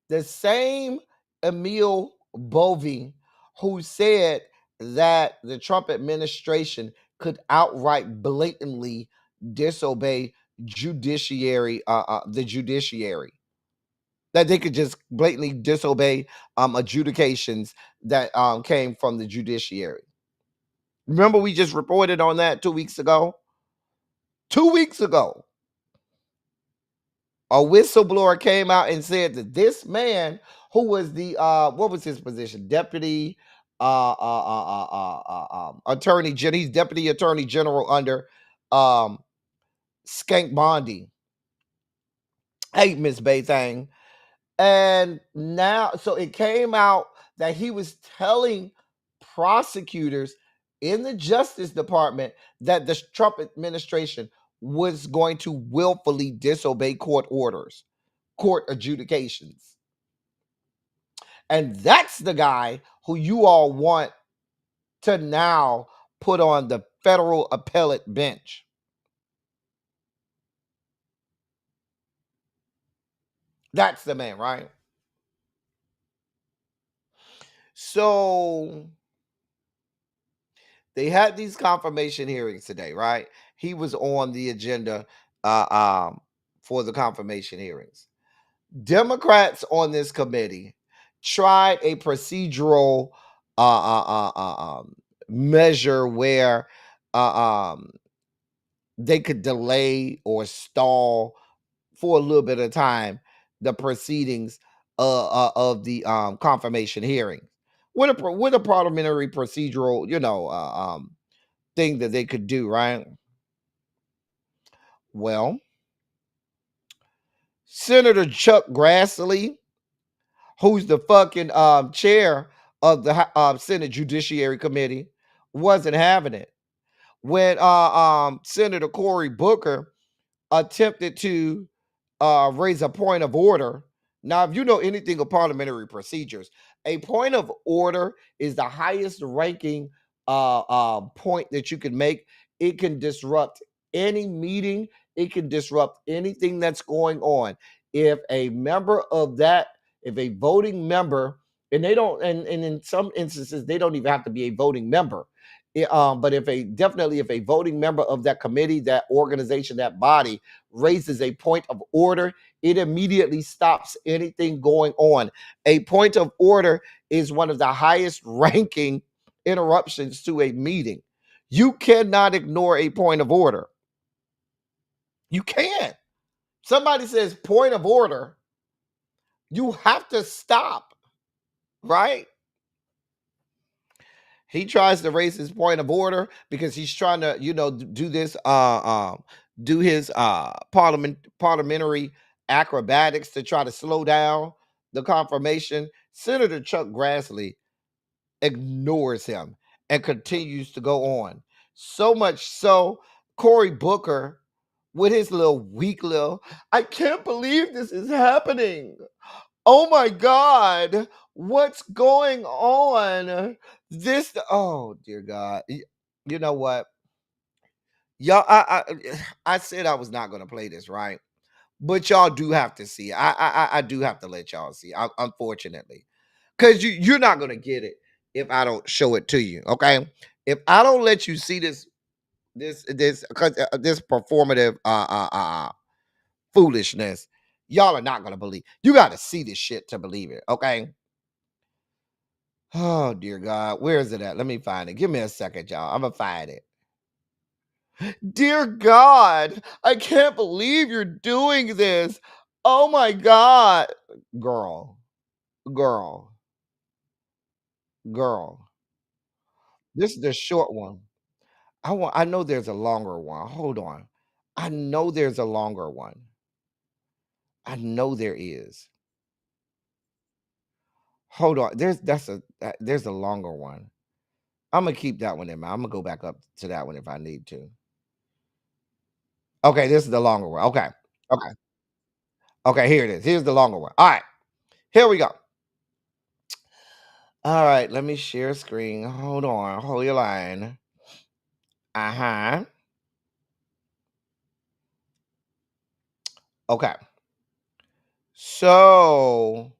the same Emil Bovey who said that the Trump administration could outright blatantly disobey the judiciary, that they could just blatantly disobey adjudications that came from the judiciary. Remember, we just reported on that 2 weeks ago. 2 weeks ago, a whistleblower came out and said that this man, who was the what was his position? Deputy attorney general. He's deputy attorney general under Skank Bondi. Hey, Miss Baythang. And now, so it came out that he was telling prosecutors in the Justice Department that the Trump administration was going to willfully disobey court orders, court adjudications. And that's the guy who you all want to now put on the federal appellate bench. That's the man, right? So they had these confirmation hearings today, right? He was on the agenda for the confirmation hearings. Democrats on this committee tried a procedural measure where they could delay or stall for a little bit of time the proceedings of the confirmation hearing with a parliamentary procedural, thing that they could do, right? Well, Senator Chuck Grassley, who's the fucking chair of the Senate Judiciary Committee, wasn't having it. When Senator Cory Booker attempted to raise a point of order. Now, if you know anything of parliamentary procedures, a point of order is the highest ranking point that you can make. It can disrupt any meeting. It can disrupt anything that's going on. If a member of that, if a voting member, and they don't, and in some instances, they don't even have to be a voting member. But if a voting member of that committee, that organization, that body raises a point of order, it immediately stops anything going on. A point of order is one of the highest ranking interruptions to a meeting. You cannot ignore a point of order. You can't. Somebody says point of order, you have to stop, right? He tries to raise his point of order because he's trying to, do this, do his parliamentary acrobatics to try to slow down the confirmation. Senator Chuck Grassley ignores him and continues to go on. So much so, Cory Booker, with his little weak little, I can't believe this is happening. Oh my God. What's going on? Oh dear God. You know what? Y'all, I said I was not going to play this, right? But y'all do have to see it. I do have to let y'all see. Unfortunately, because you're not going to get it if I don't show it to you. Okay, if I don't let you see this performative foolishness, y'all are not going to believe. You got to see this shit to believe it. Okay. Oh dear God, where is it at? Let me find it. Give me a second, y'all. I'm gonna find it. Dear God, I can't believe you're doing this. Oh my God. Girl, girl, girl. This is the short one. I know there's a longer one. Hold on. I know there's a longer one. I know there is. Hold on. There's a longer one. I'm gonna keep that one in mind. I'm gonna go back up to that one if I need to. Okay, this is the longer one. Okay. Okay. Okay, here it is. Here's the longer one. All right. Here we go. All right, let me share screen. Hold on. Hold your line. Uh-huh. Okay. So,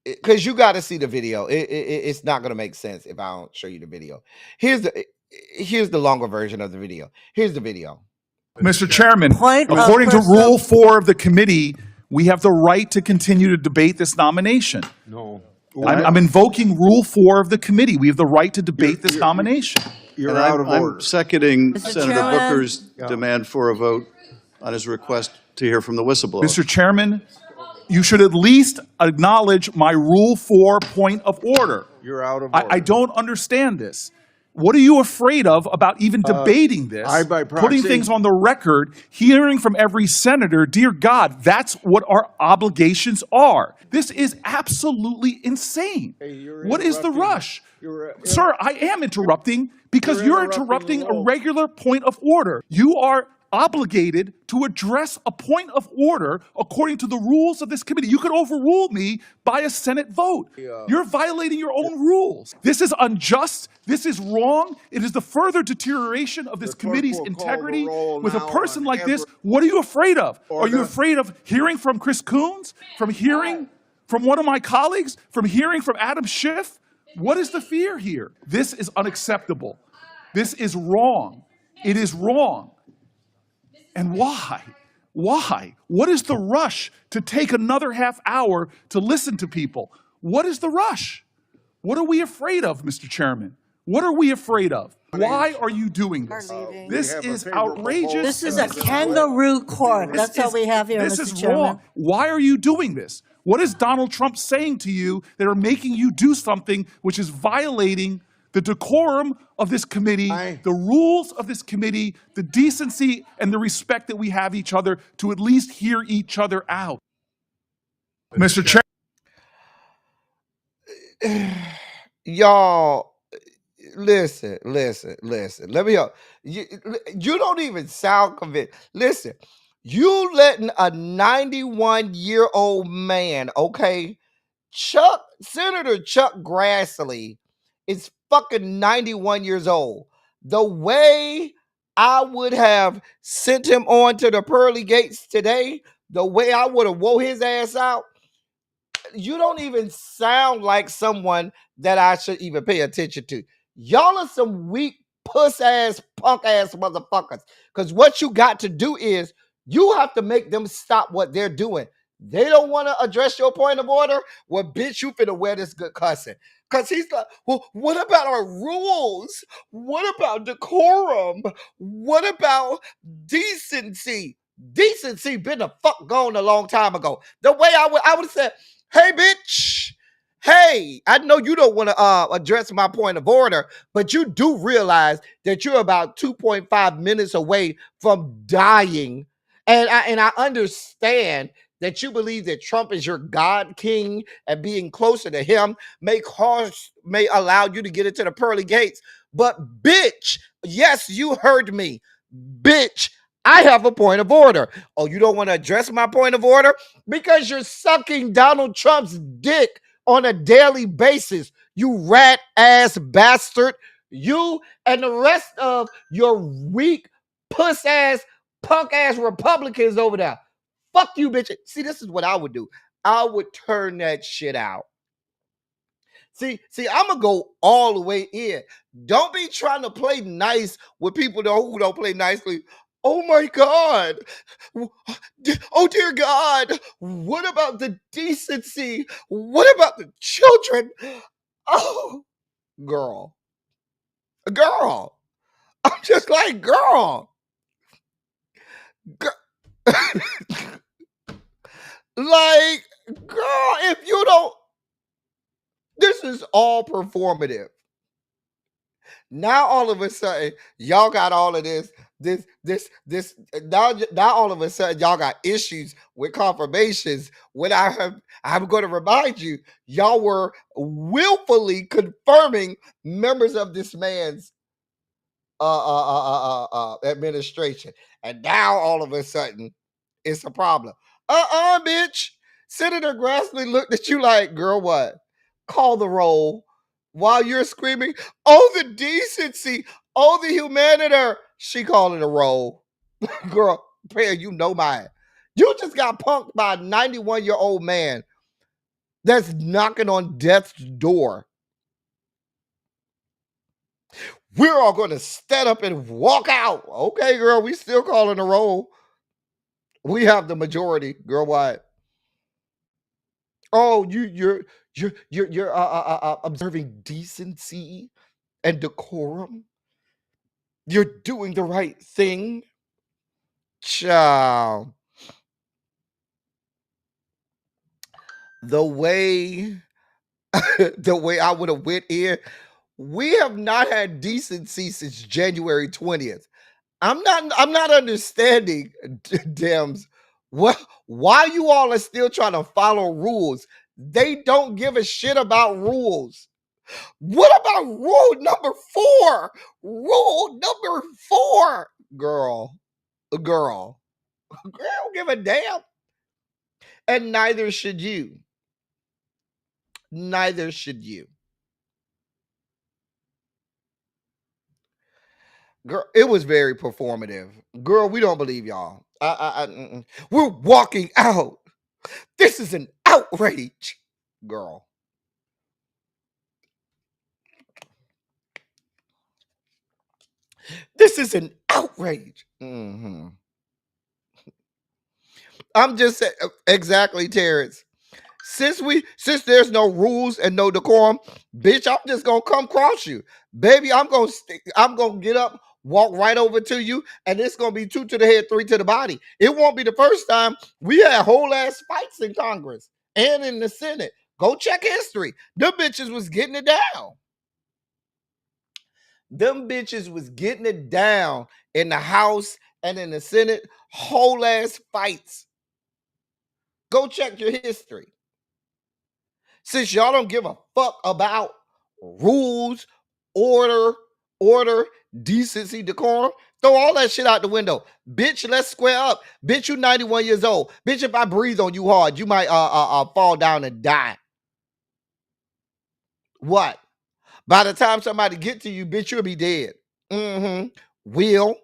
because you got to see the video. It's not going to make sense if I don't show you the video. Here's the longer version of the video. Here's the video. Mr. Chairman, Point of according to personal- Rule 4 of the committee, we have the right to continue to debate this nomination. No. I'm invoking Rule 4 of the committee. We have the right to debate this nomination. You're And out of order. I'm seconding Mr. Senator Chairman? Booker's demand for a vote on his request to hear from the whistleblower. Mr. Chairman, you should at least acknowledge my Rule 4 point of order. You're out of order. I don't understand this. What are you afraid of about even debating this? by putting proxy. things on the record, hearing from every senator, dear God, that's what our obligations are. This is absolutely insane. you're What is the interrupting. rush? You're- Sir, I am interrupting because You're you're interrupting interrupting the a roll. regular point of order. You are obligated to address a point of order according to the rules of this committee. You could overrule me by a Senate vote. You're violating your own rules. This is unjust. This is wrong. It is the further deterioration of this The clerk committee's will call the integrity. roll With a now person on like this, every- what are you afraid of? Are you Order. afraid of hearing from Chris Coons? From hearing from one of my colleagues? From hearing from Adam Schiff? What is the fear here? This is unacceptable. This is wrong. It is wrong. And why? Why? What is the rush to take another half hour to listen to people? What is the rush? What are we afraid of, Mr. Chairman? What are we afraid of? Why are you doing this? This have a is favorable outrageous. vote. This is a kangaroo court. This That's all is- we have here, This Mr. is Chairman. wrong. Why are you doing this? What is Donald Trump saying to you that are making you do something which is violating the decorum of this committee, the rules of this committee, the decency and the respect that we have each other to at least hear each other out? Mr. Chairman. Y'all, listen. Let me help. You don't even sound convinced. Listen, you letting a 91-year-old man, okay, Senator Chuck Grassley is fucking 91 years old. The way I would have sent him on to the pearly gates today, the way I would have wore his ass out, you don't even sound like someone that I should even pay attention to. Y'all are some weak, puss ass, punk ass motherfuckers. Because what you got to do is you have to make them stop what they're doing. They don't want to address your point of order. Well, bitch, you finna wear this good cussing. Because he's like, well, what about our rules? What about decorum? What about decency? Decency been the fuck gone a long time ago. The way I would have said, hey, bitch. Hey, I know you don't want to address my point of order, but you do realize that you're about 2.5 minutes away from dying. And I understand that you believe that Trump is your God king and being closer to him may allow you to get into the pearly gates. But bitch, yes, you heard me. Bitch, I have a point of order. Oh, you don't want to address my point of order? Because you're sucking Donald Trump's dick on a daily basis, you rat ass bastard. You and the rest of your weak, puss ass, punk ass Republicans over there. Fuck you, bitch. See, this is what I would do. I would turn that shit out. See, I'm gonna go all the way in. Don't be trying to play nice with people who don't play nicely. Oh my God. Oh dear God. What about the decency? What about the children? Oh, girl. Girl. I'm just like, girl. Like, girl, if you don't, this is all performative. Now all of a sudden, y'all got all of this. Now all of a sudden, y'all got issues with confirmations. When I'm going to remind you, y'all were willfully confirming members of this man's administration, and now all of a sudden, it's a problem. Bitch. Senator Grassley looked at you like, girl, what? Call the roll while you're screaming, oh, the decency, oh, the humanity. She called it a roll. Girl, prayer, you know mine. You just got punked by a 91-year-old man that's knocking on death's door. We're all going to stand up and walk out. Okay, girl, we still calling a roll. We have the majority, girl. What? Oh, you're observing decency and decorum. You're doing the right thing, child. The way I would have went in, we have not had decency since January 20th. I'm not understanding, Dems, why you all are still trying to follow rules. They don't give a shit about rules. What about rule number 4? Rule number 4, girl. I don't give a damn. And neither should you. Neither should you. Girl, it was very performative. Girl, we don't believe y'all. We're walking out. This is an outrage. Girl. This is an outrage. Mm-hmm. I'm just saying, exactly, Terrence. Since there's no rules and no decorum, bitch, I'm just gonna come cross you, baby. I'm gonna get up, walk right over to you, and it's gonna be 2 to the head, 3 to the body. It won't be the first time. We had whole ass fights in Congress and in the Senate. Go check history. Them bitches was getting it down. Them bitches was getting it down in the House and in the Senate. Whole ass fights. Go check your history. Since y'all don't give a fuck about rules, order, decency, decorum, throw all that shit out the window. Bitch, let's square up. Bitch, you 91 years old. Bitch, if I breathe on you hard, you might fall down and die. What? By the time somebody get to you, bitch, you'll be dead. Mm-hmm. Will.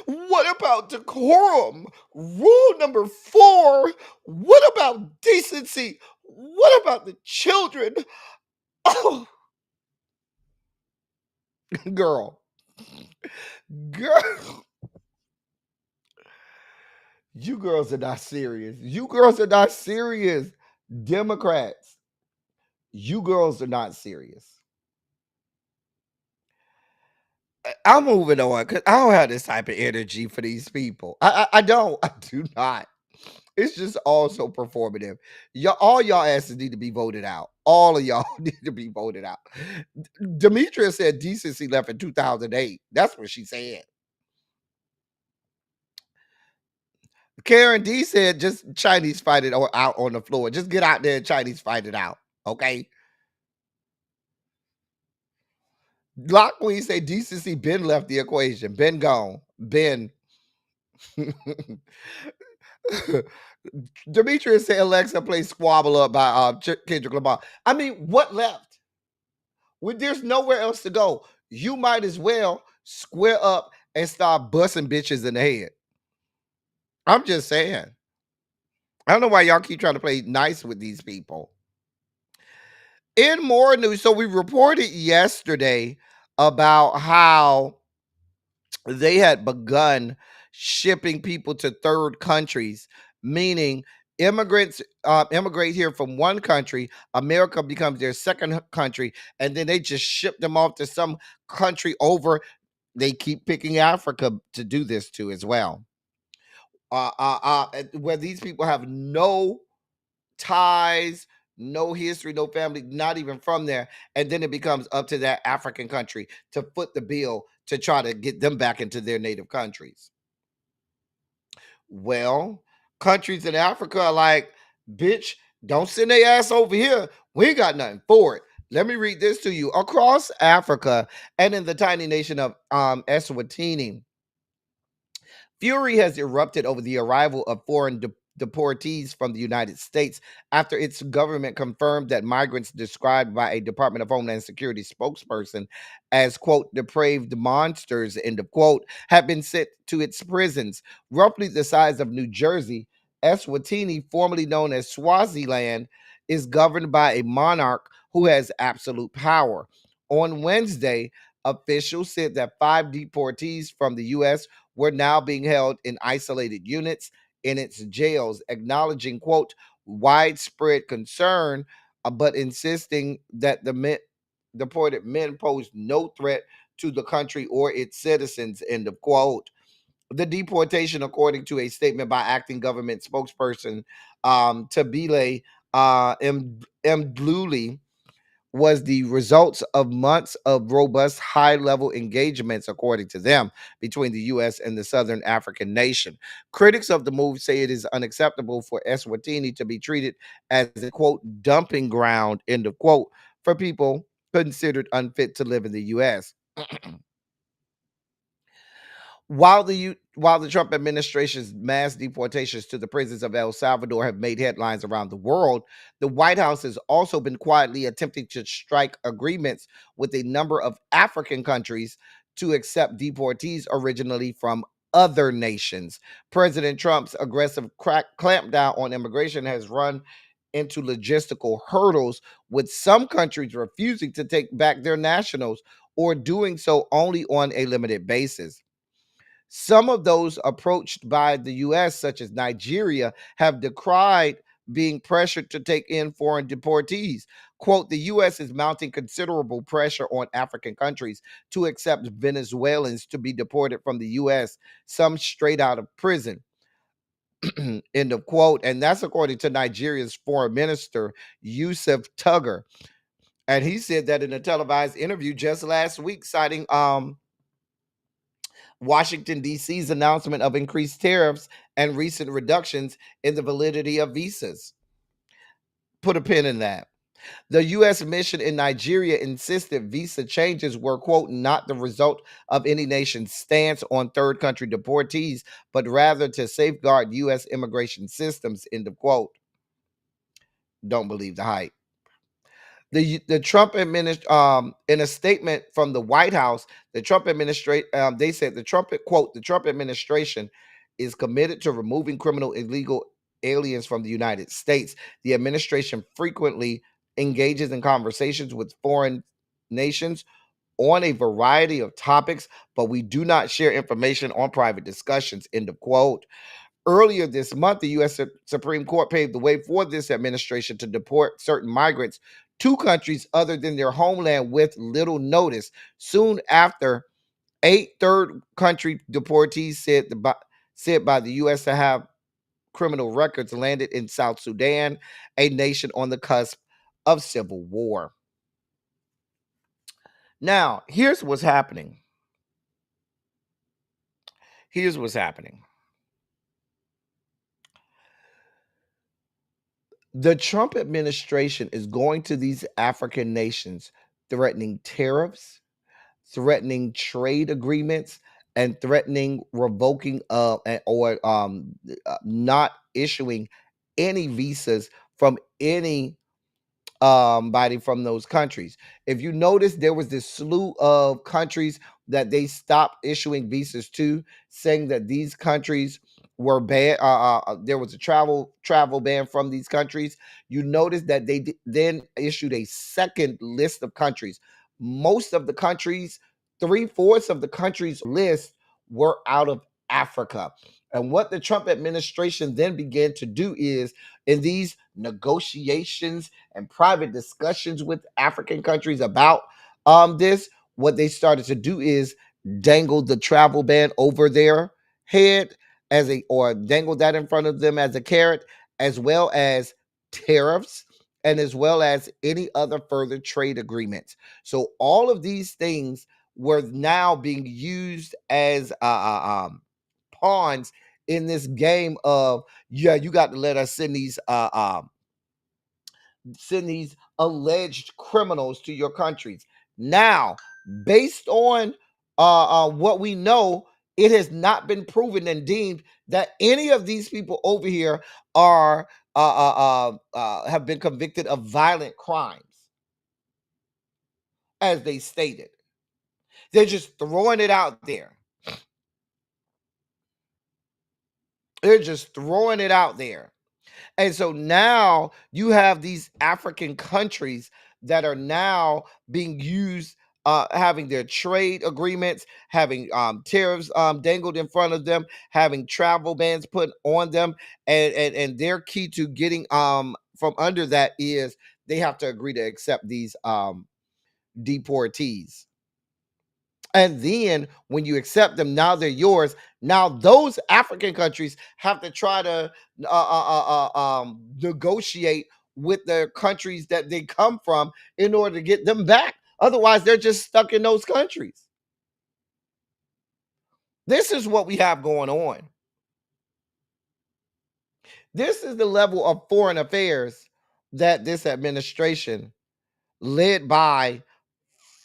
What about decorum? Rule number 4. What about decency? What about the children? Oh, girl. You girls are not serious. You girls are not serious. Democrats, you girls are not serious. I'm moving on because I don't have this type of energy for these people. I don't. I do not. It's just all so performative. All y'all asses need to be voted out. All of y'all need to be voted out. Demetria said decency left in 2008. That's what she said. Karen D said just Chinese fight it out on the floor. Just get out there and Chinese fight it out. Okay. Lock Queen say decency been left the equation. Been gone. Been. Demetrius said Alexa plays Squabble Up by Kendrick Lamar. I mean, what left? When there's nowhere else to go, you might as well square up and start busting bitches in the head. I'm just saying. I don't know why y'all keep trying to play nice with these people. In more news, so we reported yesterday about how they had begun shipping people to third countries, meaning immigrants immigrate here from one country, America becomes their second country, and then they just ship them off to some country over. They keep picking Africa to do this to as well, where these people have no ties, no history, no family, not even from there. And then it becomes up to that African country to foot the bill to try to get them back into their native countries. Well, countries in Africa are like, bitch, don't send their ass over here. We ain't got nothing for it. Let me read this to you. Across Africa and in the tiny nation of Eswatini, fury has erupted over the arrival of foreign deportees from the United States after its government confirmed that migrants described by a Department of Homeland Security spokesperson as, quote, depraved monsters, end of quote, have been sent to its prisons, roughly the size of New Jersey. Eswatini, formerly known as Swaziland, is governed by a monarch who has absolute power. On Wednesday, officials said that 5 deportees from the U.S. were now being held in isolated units in its jails, acknowledging, quote, widespread concern, but insisting that the deported men pose no threat to the country or its citizens, end of quote. The deportation, according to a statement by acting government spokesperson Tabile Mdluli, was the results of months of robust high-level engagements, according to them, between the U.S. and the Southern African nation. Critics of the move say it is unacceptable for Eswatini to be treated as a, quote, dumping ground, end of quote, for people considered unfit to live in the U.S. While the Trump administration's mass deportations to the prisons of El Salvador have made headlines around the world, the White House has also been quietly attempting to strike agreements with a number of African countries to accept deportees originally from other nations. President Trump's aggressive clampdown on immigration has run into logistical hurdles, with some countries refusing to take back their nationals or doing so only on a limited basis. Some of those approached by the U.S., such as Nigeria, have decried being pressured to take in foreign deportees. Quote, the U.S. is mounting considerable pressure on African countries to accept Venezuelans to be deported from the U.S., some straight out of prison. End of quote. And that's according to Nigeria's foreign minister, Yusuf Tugger. And he said that in a televised interview just last week, citing Washington, D.C.'s announcement of increased tariffs and recent reductions in the validity of visas. Put a pin in that. The U.S. mission in Nigeria insisted visa changes were, quote, not the result of any nation's stance on third country deportees, but rather to safeguard U.S. immigration systems, end of quote. Don't believe the hype. The Trump administration, in a statement from the White House, the Trump administration, they said the Trump administration is committed to removing criminal illegal aliens from the United States. The administration frequently engages in conversations with foreign nations on a variety of topics, but we do not share information on private discussions, end of quote. Earlier this month, the U.S. Supreme Court paved the way for this administration to deport certain migrants to countries other than their homeland with little notice. Soon after, 8 third country deportees said by the U.S. to have criminal records landed in South Sudan, a nation on the cusp of civil war. Now, here's what's happening. Here's what's happening. The Trump administration is going to these African nations threatening tariffs, threatening trade agreements, and threatening revoking or not issuing any visas from any body from those countries. If you notice, there was this slew of countries that they stopped issuing visas to, saying that these countries were banned. There was a travel ban from these countries. You notice that they then issued a second list of countries. Most of the countries, 3/4 of the countries list, were out of Africa. And what the Trump administration then began to do is, in these negotiations and private discussions with African countries about this, what they started to do is dangle the travel ban over their head or dangle that in front of them as a carrot, as well as tariffs and as well as any other further trade agreements. So all of these things were now being used as pawns in this game of, yeah, you got to let us send these alleged criminals to your countries. Now, based on what we know, it has not been proven and deemed that any of these people over here are have been convicted of violent crimes, as they stated. They're just throwing it out there. They're just throwing it out there. And so now you have these African countries that are now being used, having their trade agreements, having tariffs dangled in front of them, having travel bans put on them, and their key to getting from under that is they have to agree to accept these deportees. And then when you accept them, now they're yours. Now those African countries have to try to negotiate with the countries that they come from in order to get them back. Otherwise, they're just stuck in those countries. This is what we have going on. This is the level of foreign affairs that this administration, led by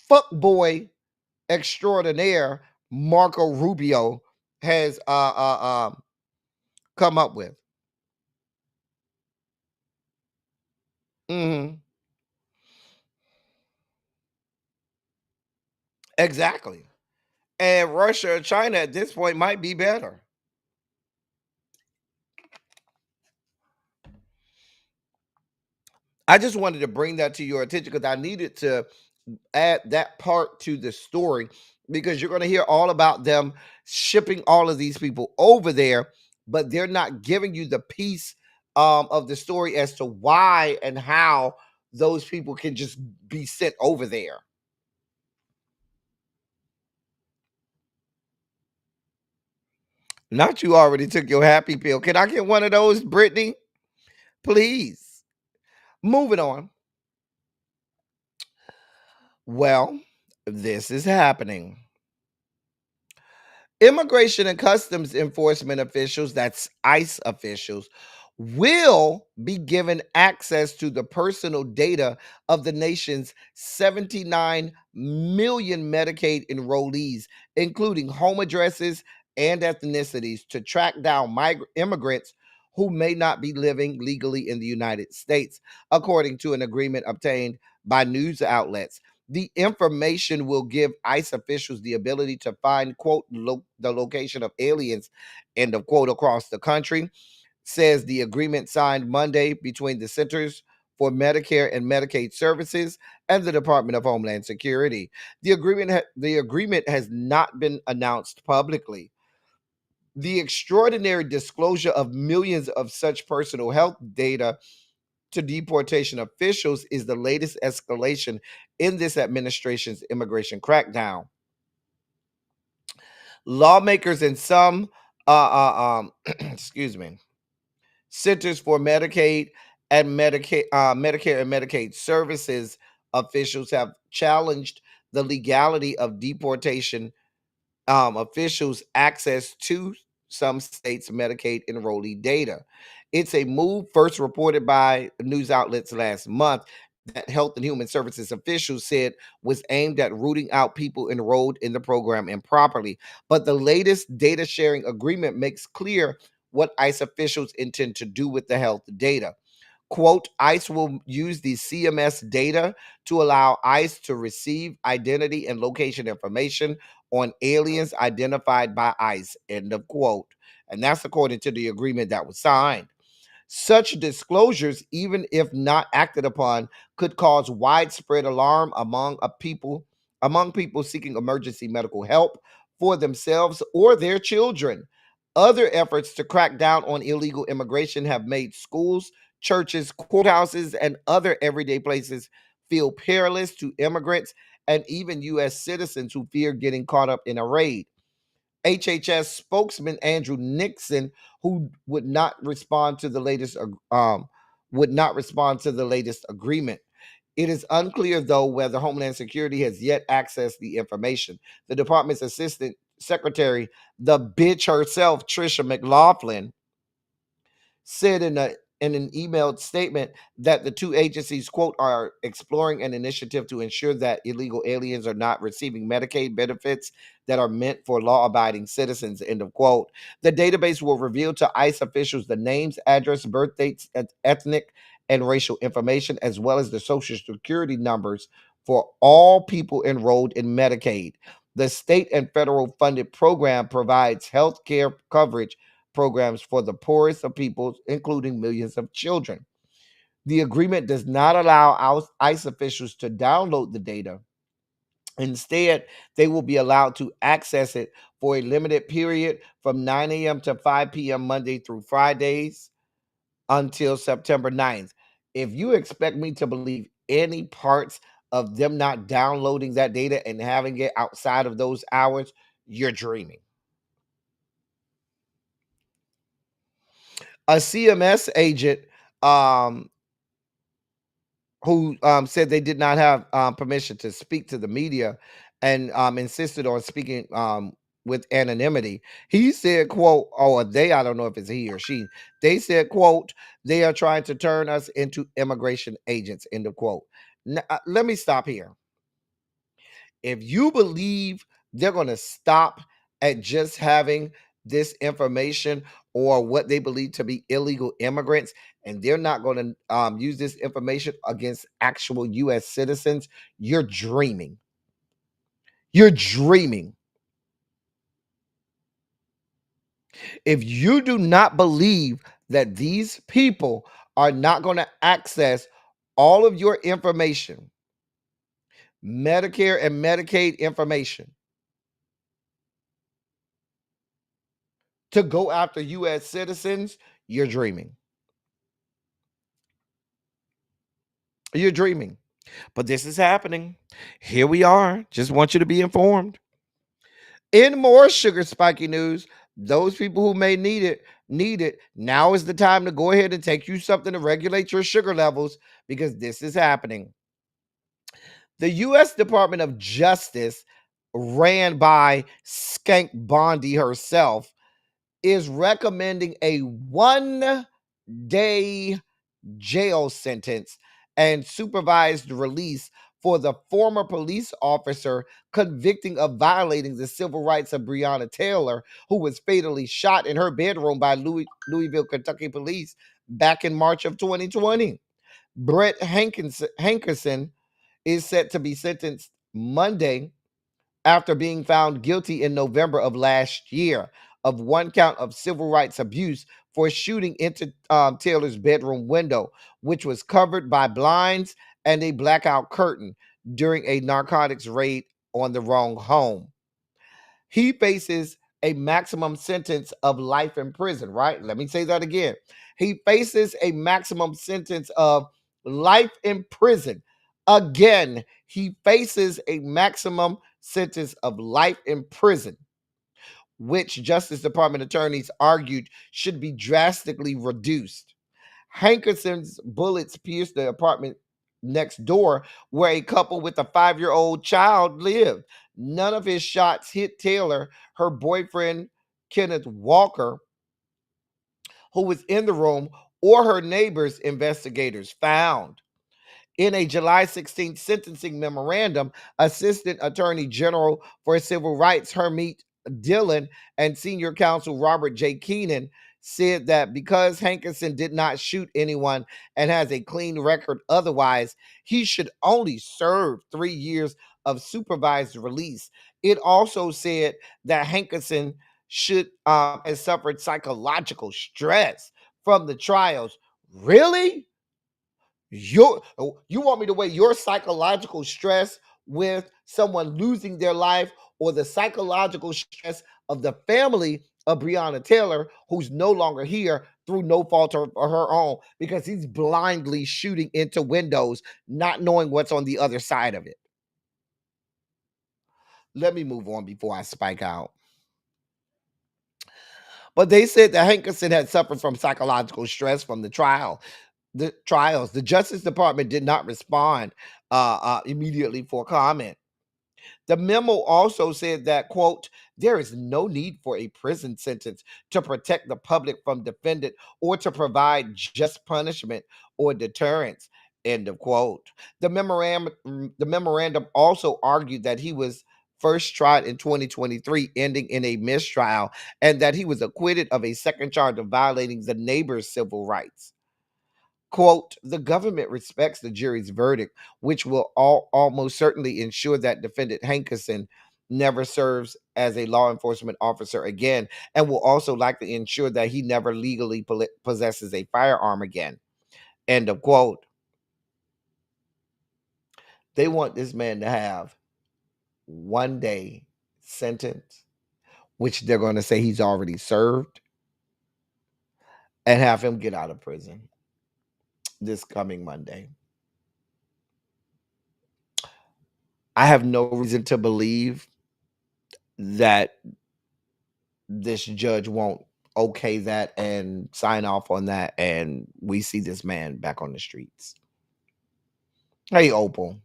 fuckboy extraordinaire Marco Rubio, has come up with. Mhm. Exactly. And Russia or China at this point might be better. I just wanted to bring that to your attention because I needed to add that part to the story, because you're going to hear all about them shipping all of these people over there, but they're not giving you the piece of the story as to why and how those people can just be sent over there. Not you already took your happy pill. Can I get one of those, Brittany? Please. Moving on. Well, this is happening. Immigration and Customs Enforcement officials, that's ICE officials, will be given access to the personal data of the nation's 79 million Medicaid enrollees, including home addresses and ethnicities, to track down immigrants who may not be living legally in the United States, according to an agreement obtained by news outlets. The information will give ICE officials the ability to find, quote, the location of aliens, end of quote, across the country, says the agreement signed Monday between the Centers for Medicare and Medicaid Services and the Department of Homeland Security. The agreement has not been announced publicly. The extraordinary disclosure of millions of such personal health data to deportation officials is the latest escalation in this administration's immigration crackdown. Lawmakers in some excuse me, Centers for Medicaid and Medicare and Medicaid Services officials have challenged the legality of deportation officials' access to some states' Medicaid enrollee data. It's a move first reported by news outlets last month that Health and Human Services officials said was aimed at rooting out people enrolled in the program improperly. But the latest data sharing agreement makes clear what ICE officials intend to do with the health data. Quote, ICE will use the CMS data to allow ICE to receive identity and location information on aliens identified by ICE, end of quote. And that's according to the agreement that was signed. Such disclosures, even if not acted upon, could cause widespread alarm among people seeking emergency medical help for themselves or their children. Other efforts to crack down on illegal immigration have made schools, churches, courthouses, and other everyday places feel perilous to immigrants and even U.S. citizens who fear getting caught up in a raid. HHS spokesman Andrew Nixon, who would not respond to the latest agreement. It is unclear, though, whether Homeland Security has yet accessed the information. The department's assistant secretary, the bitch herself, Trisha McLaughlin, said in an emailed statement that the two agencies, quote, are exploring an initiative to ensure that illegal aliens are not receiving Medicaid benefits that are meant for law-abiding citizens, end of quote. The database will reveal to ICE officials the names, address, birth dates, ethnic and racial information, as well as the social security numbers for all people enrolled in Medicaid. The state and federal funded program provides health care coverage programs for the poorest of people, including millions of children. The agreement does not allow ICE officials to download the data. Instead, they will be allowed to access it for a limited period from 9 a.m. to 5 p.m. Monday through Fridays until September 9th. If you expect me to believe any parts of them not downloading that data and having it outside of those hours, you're dreaming. A CMS agent who said they did not have permission to speak to the media and insisted on speaking with anonymity. He said, quote, or they, I don't know if it's he or she, they said, quote, they are trying to turn us into immigration agents, end of quote. Now, let me stop here. If you believe they're going to stop at just having this information or what they believe to be illegal immigrants, and they're not going to use this information against actual U.S. citizens, you're dreaming. You're dreaming. If you do not believe that these people are not going to access all of your information, Medicare and Medicaid information, to go after U.S. citizens, you're dreaming. You're dreaming. But this is happening. Here we are. Just want you to be informed. In more sugar spiky news, those people who may need it. Now is the time to go ahead and take you something to regulate your sugar levels because this is happening. The U.S. Department of Justice, ran by Skank Bondi herself, is recommending a 1-day jail sentence and supervised release for the former police officer convicting of violating the civil rights of Breonna Taylor, who was fatally shot in her bedroom by Louisville, Kentucky police back in March of 2020. Brett Hankerson is set to be sentenced Monday after being found guilty in November of last year of one count of civil rights abuse for shooting into Taylor's bedroom window, which was covered by blinds and a blackout curtain during a narcotics raid on the wrong home. He faces a maximum sentence of life in prison, right? Let me say that again. He faces a maximum sentence of life in prison. Again, he faces a maximum sentence of life in prison, which Justice Department attorneys argued should be drastically reduced. Hankerson's bullets pierced the apartment next door where a couple with a 5-year-old child lived. None of his shots hit Taylor, her boyfriend, Kenneth Walker, who was in the room, or her neighbors, investigators found. In a July 16th sentencing memorandum, Assistant Attorney General for Civil Rights Hermeet Dillon and Senior Counsel Robert J. Keenan said that because Hankerson did not shoot anyone and has a clean record otherwise, he should only serve 3 years of supervised release. It also said that Hankerson should has suffered psychological stress from the trials. Really? You want me to weigh your psychological stress with someone losing their life or the psychological stress of the family of Breonna Taylor, who's no longer here through no fault of her own because he's blindly shooting into windows, not knowing what's on the other side of it. Let me move on before I spike out. But they said that Hankerson had suffered from psychological stress from the trials. The Justice Department did not respond immediately for comment. The memo also said that, quote, there is no need for a prison sentence to protect the public from defendant or to provide just punishment or deterrence, end of quote. The memorandum also argued that he was first tried in 2023, ending in a mistrial, and that he was acquitted of a second charge of violating the neighbor's civil rights. Quote, the government respects the jury's verdict, which will almost certainly ensure that defendant Hankerson never serves as a law enforcement officer again, and will also likely ensure that he never legally possesses a firearm again. End of quote. They want this man to have 1 day sentence, which they're going to say he's already served, and have him get out of prison this coming Monday. I have no reason to believe that this judge won't okay that and sign off on that, and we see this man back on the streets. Hey, Opal.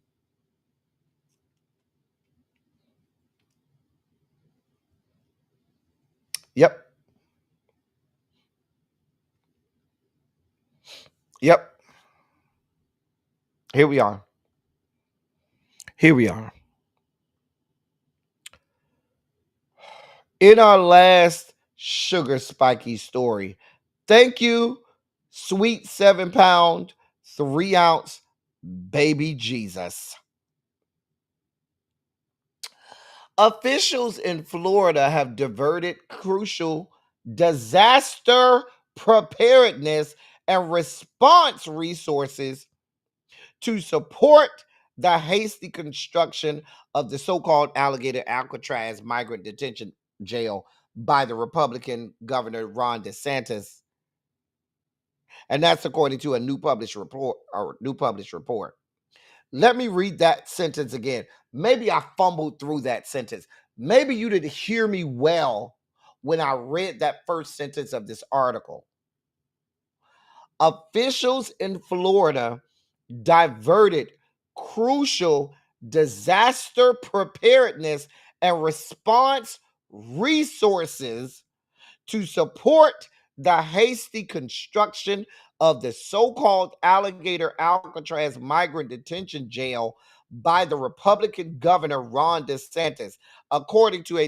Yep. Here we are. In our last sugar spiky story, thank you, sweet 7-pound, 3-ounce baby Jesus. Officials in Florida have diverted crucial disaster preparedness and response resources to support the hasty construction of the so-called Alligator Alcatraz migrant detention jail by the Republican Governor Ron DeSantis. And that's according to a new published report. Let me read that sentence again. Maybe I fumbled through that sentence. Maybe you didn't hear me well when I read that first sentence of this article. Officials in Florida diverted crucial disaster preparedness and response resources to support the hasty construction of the so-called Alligator Alcatraz migrant detention jail by the Republican Governor Ron DeSantis, according to a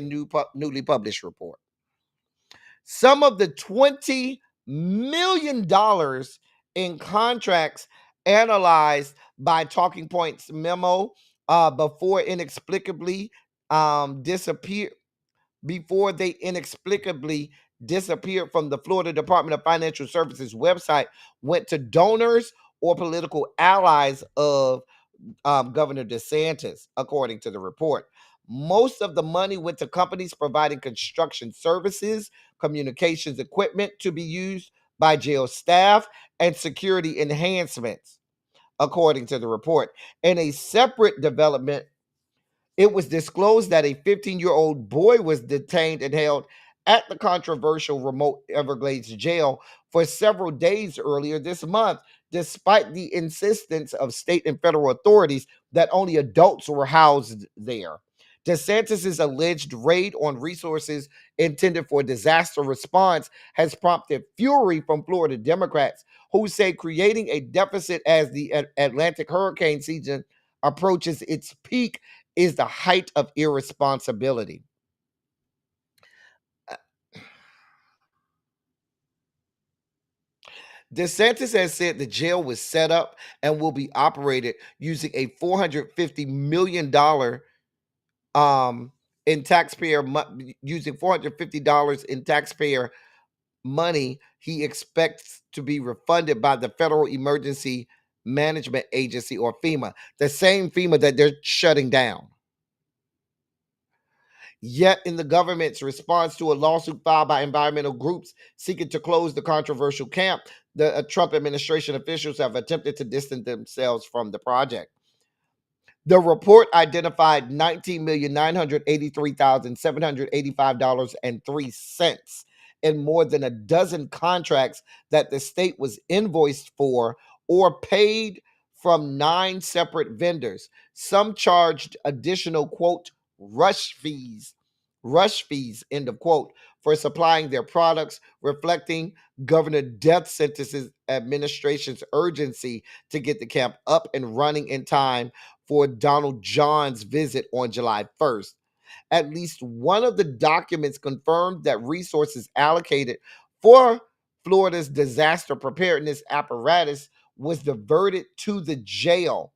newly published report. Some of the $20 million in contracts analyzed by Talking Points memo before they inexplicably disappeared from the Florida Department of Financial Services website went to donors or political allies of Governor DeSantis, according to the report. Most of the money went to companies providing construction services, communications equipment to be used by jail staff, and security enhancements, according to the report. In a separate development, it was disclosed that a 15-year-old boy was detained and held at the controversial remote Everglades jail for several days earlier this month, despite the insistence of state and federal authorities that only adults were housed there. DeSantis' alleged raid on resources intended for disaster response has prompted fury from Florida Democrats who say creating a deficit as the Atlantic hurricane season approaches its peak is the height of irresponsibility. DeSantis has said the jail was set up and will be operated using a $450 million in taxpayer using $450 in taxpayer money he expects to be refunded by the Federal Emergency Management Agency, or FEMA, the same FEMA that they're shutting down. Yet, in the government's response to a lawsuit filed by environmental groups seeking to close the controversial camp, the Trump administration officials have attempted to distance themselves from the project. The report identified $19,983,785.03 in more than a dozen contracts that the state was invoiced for or paid from 9 separate vendors. Some charged additional, quote, rush fees, end of quote, for supplying their products, reflecting Governor DeSantis' administration's urgency to get the camp up and running in time for Donald John's visit on July 1st. At least one of the documents confirmed that resources allocated for Florida's disaster preparedness apparatus was diverted to the jail.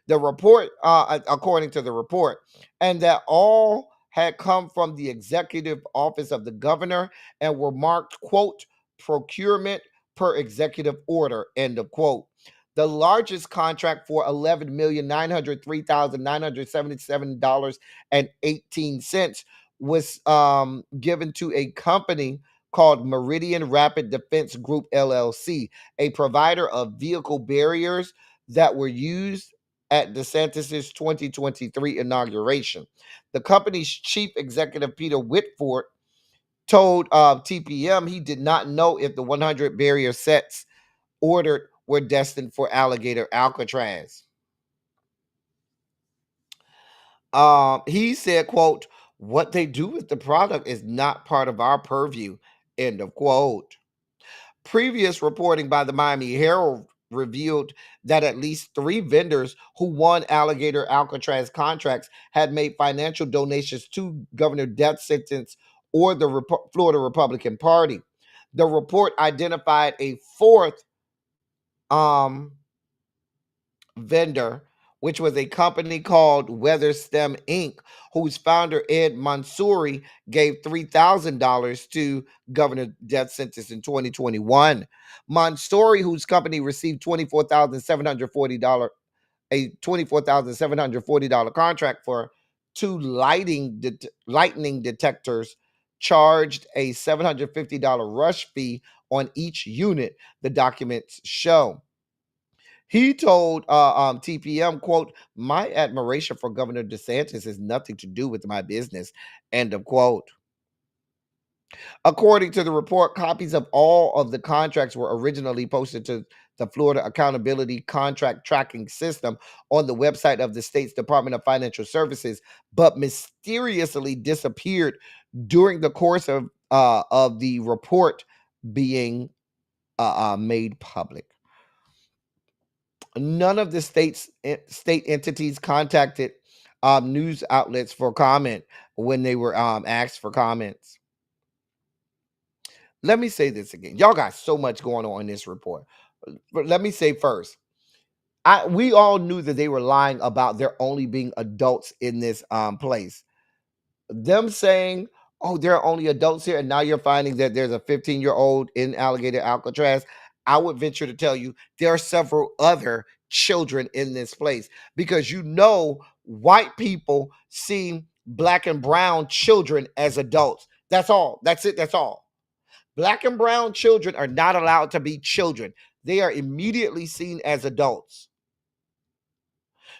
The report, according to the report, and that all had come from the executive office of the governor and were marked, quote, procurement per executive order, end of quote. The largest contract for $11,903,977.18 was given to a company called Meridian Rapid Defense Group LLC, a provider of vehicle barriers that were used at DeSantis' 2023 inauguration. The company's chief executive, Peter Whitford, told TPM he did not know if the 100 barrier sets ordered were destined for alligator Alcatraz. He said, quote, what they do with the product is not part of our purview, end of quote. Previous reporting by the Miami Herald revealed that at least 3 vendors who won alligator Alcatraz contracts had made financial donations to Governor DeSantis or the Florida Republican Party. The report identified a 4th vendor, which was a company called Weatherstem Inc., whose founder Ed Mansouri gave $3,000 to Governor DeSantis in 2021. Mansouri, whose company received $24,740 contract for 2 lightning detectors, charged a $750 rush fee on each unit, the documents show. He told TPM, quote, my admiration for Governor DeSantis has nothing to do with my business, end of quote. According to the report, copies of all of the contracts were originally posted to the Florida Accountability Contract Tracking System on the website of the state's Department of Financial Services, but mysteriously disappeared during the course of the report being made public. None of the state entities contacted news outlets for comment when they were asked for comments. Let me say this again. Y'all got so much going on in this report. But let me say first, we all knew that they were lying about there only being adults in this place. Them saying, oh, there are only adults here, and now you're finding that there's a 15-year-old in alligator Alcatraz. I would venture to tell you there are several other children in this place, because white people see black and brown children as adults. That's all. That's it. That's all. Black and brown children are not allowed to be children. They are immediately seen as adults.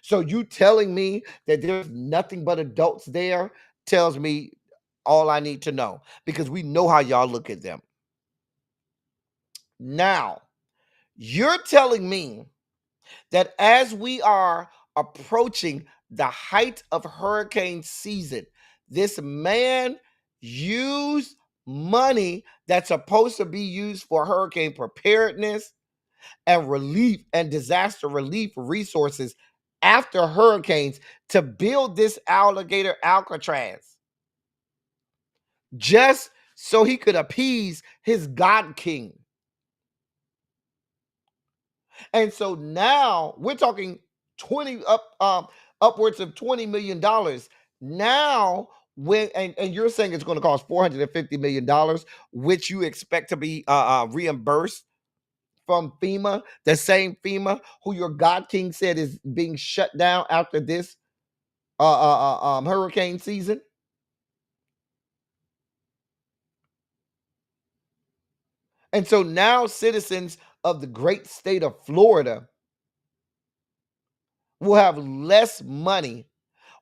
So you telling me that there's nothing but adults there tells me all I need to know, because we know how y'all look at them. Now, you're telling me that as we are approaching the height of hurricane season, this man used money that's supposed to be used for hurricane preparedness and relief and disaster relief resources after hurricanes to build this alligator Alcatraz just so he could appease his God King. And so now we're talking upwards of $20 million. Now, and you're saying it's going to cost $450 million, which you expect to be reimbursed from FEMA, the same FEMA who your God King said is being shut down after this hurricane season. And so now citizens of the great state of Florida will have less money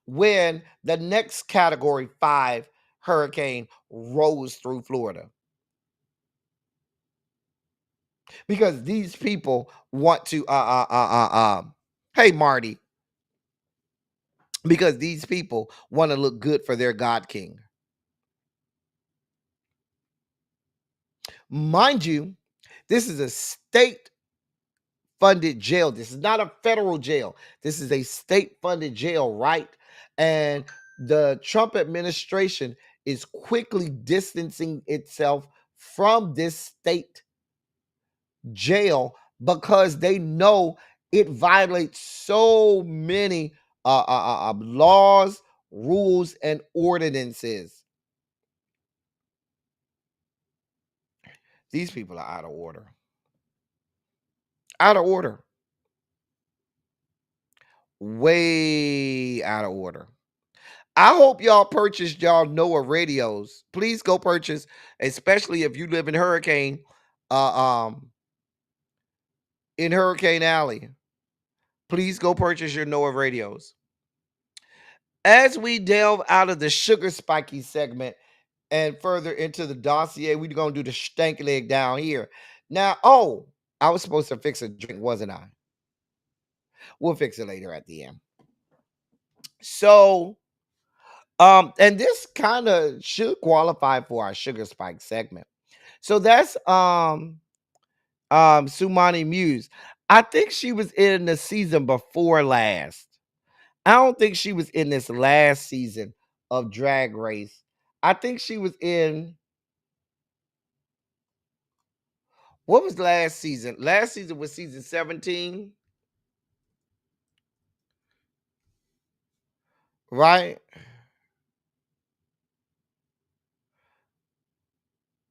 when the next category 5 hurricane rolls through Florida. Because these people want to hey Marty, because these people want to look good for their God King. Mind you, this is a state funded jail. This is not a federal jail. This is a state funded jail, right? And the Trump administration is quickly distancing itself from this state jail because they know it violates so many laws, rules, and ordinances. These people are out of order. Out of order. Way out of order. I hope y'all purchased y'all NOAA radios. Please go purchase, especially if you live in Hurricane Alley. Please go purchase your NOAA radios. As we delve out of the sugar spiky segment and further into the dossier, we're going to do the stank leg down here. Now, I was supposed to fix a drink, wasn't I? We'll fix it later at the end. So, and this kind of should qualify for our sugar spike segment. So that's Sumani Muse. I think she was in the season before last. I don't think she was in this last season of Drag Race. I think she was in, what was last season? Last season was season 17. Right?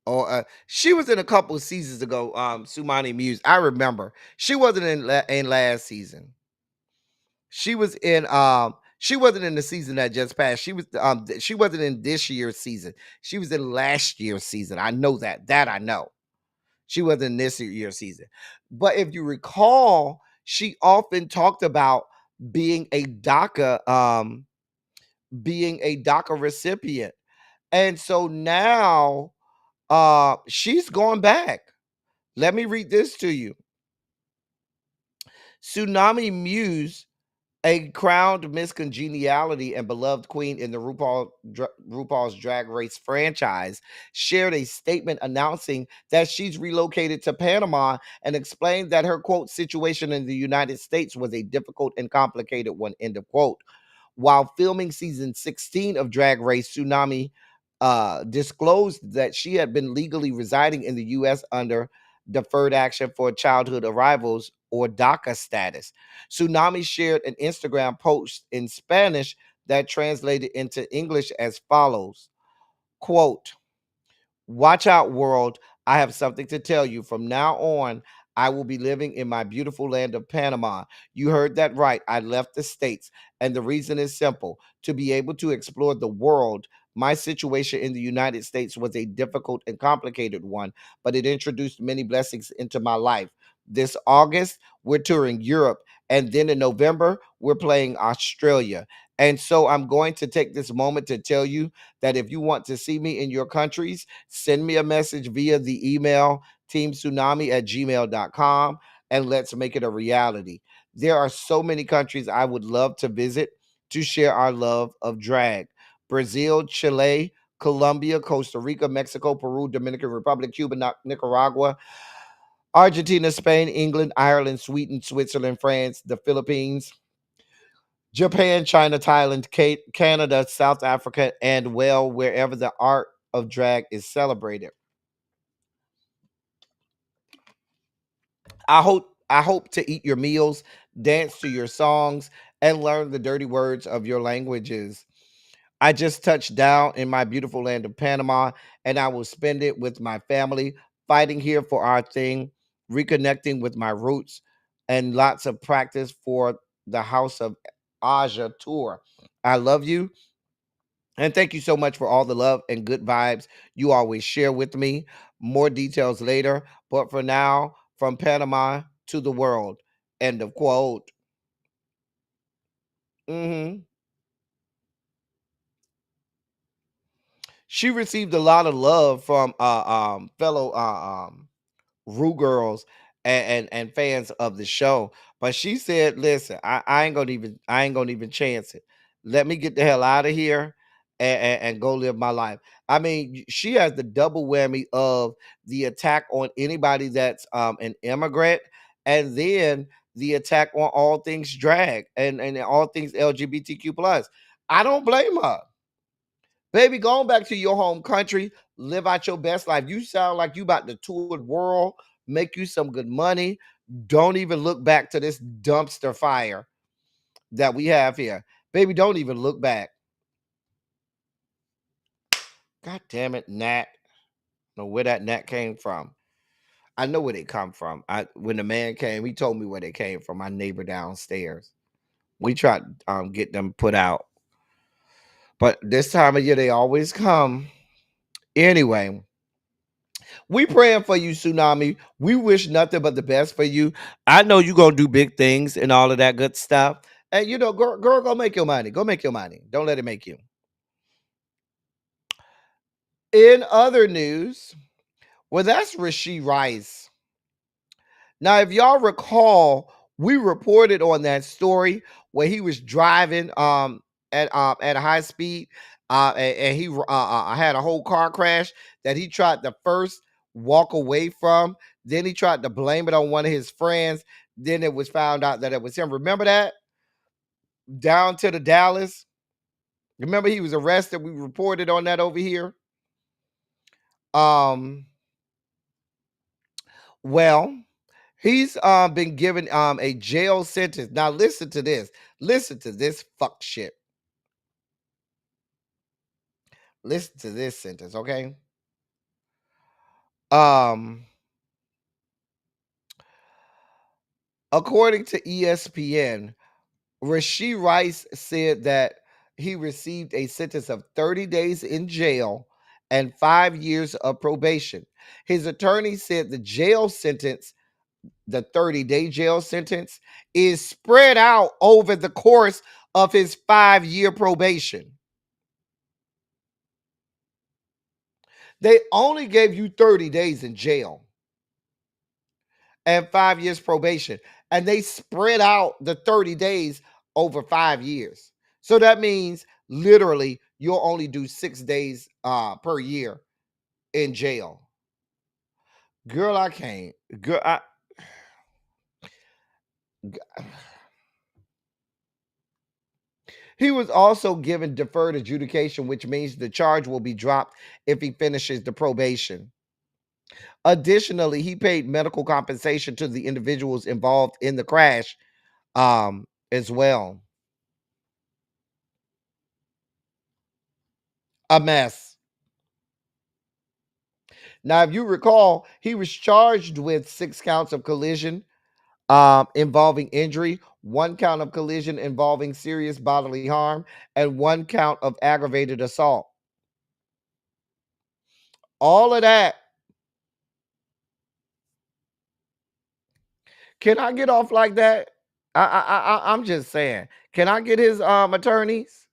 Or she was in a couple of seasons ago, Sumani Muse. I remember. She wasn't in last season. She was in she wasn't in the season that just passed. She wasn't in this year's season. She was in last year's season. I know that. That I know. She wasn't in this year's season. But if you recall, she often talked about being a DACA recipient. And so now she's going back. Let me read this to you. Tsunami Muse, a crowned Miss Congeniality and beloved queen in the RuPaul's Drag Race franchise, shared a statement announcing that she's relocated to Panama and explained that her, quote, situation in the United States was a difficult and complicated one, end of quote. While filming season 16 of Drag Race, Tsunami disclosed that she had been legally residing in the U.S. under Deferred Action for Childhood Arrivals, or DACA status. Tsunami shared an Instagram post in Spanish that translated into English as follows, quote, "Watch out, world. I have something to tell you. From now on, I will be living in my beautiful land of Panama. You heard that right. I left the States. And the reason is simple. To be able to explore the world. My situation in the United States was a difficult and complicated one, but it introduced many blessings into my life. This August, we're touring Europe. And then in November, we're playing Australia. And so I'm going to take this moment to tell you that if you want to see me in your countries, send me a message via the email teamtsunami@gmail.com, and let's make it a reality. There are so many countries I would love to visit to share our love of drag. Brazil, Chile, Colombia, Costa Rica, Mexico, Peru, Dominican Republic, Cuba, Nicaragua, Argentina, Spain, England, Ireland, Sweden, Switzerland, France, the Philippines, Japan, China, Thailand, Canada, South Africa, and well, wherever the art of drag is celebrated. I hope to eat your meals, dance to your songs, and learn the dirty words of your languages. I just touched down in my beautiful land of Panama, and I will spend it with my family, fighting here for our thing, reconnecting with my roots, and lots of practice for the House of Aja tour. I love you, and thank you so much for all the love and good vibes you always share with me. More details later, but for now, from Panama to the world. End of quote. hmm She received a lot of love from fellow Rue girls and fans of the show. But she said, "Listen, I ain't gonna even chance it. Let me get the hell out of here and go live my life." I mean, she has the double whammy of the attack on anybody that's an immigrant, and then the attack on all things drag and all things LGBTQ plus. I don't blame her. Baby, going back to your home country, live out your best life. You sound like you about to tour the world, make you some good money. Don't even look back to this dumpster fire that we have here. Baby, don't even look back. God damn it, Nat. Know where that Nat came from. I know where they come from. When the man came, he told me where they came from. My neighbor downstairs. We tried to get them put out. But this time of year, they always come. Anyway, we praying for you, Tsunami. We wish nothing but the best for you. I know you're gonna do big things and all of that good stuff. And you know, girl, go make your money. Go make your money. Don't let it make you. In other news, well, that's Rasheed Rice. Now, if y'all recall, we reported on that story where he was driving at a high speed and he had a whole car crash that he tried to first walk away from. Then he tried to blame it on one of his friends. Then it was found out that it was him. Remember that? Down to the Dallas. Remember he was arrested. We reported on that over here. Um, well, he's been given a jail sentence. Now listen to this. Listen to this fuck shit. Listen to this sentence, okay? Um According to ESPN, Rasheed Rice said that he received a sentence of 30 days in jail and 5 years of probation. His attorney said the jail sentence, the 30-day jail sentence, is spread out over the course of his 5-year probation. They only gave you 30 days in jail and 5 years probation, and they spread out the 30 days over 5 years. So that means literally you'll only do 6 days per year in jail. Girl, I can't. Girl, he was also given deferred adjudication, which means the charge will be dropped if he finishes the probation. Additionally, he paid medical compensation to the individuals involved in the crash as well. A mess. Now, if you recall, he was charged with 6 counts of collision involving injury, 1 count of collision involving serious bodily harm, and 1 count of aggravated assault. All of that. Can I get off like that? I'm just saying. Can I get his attorneys?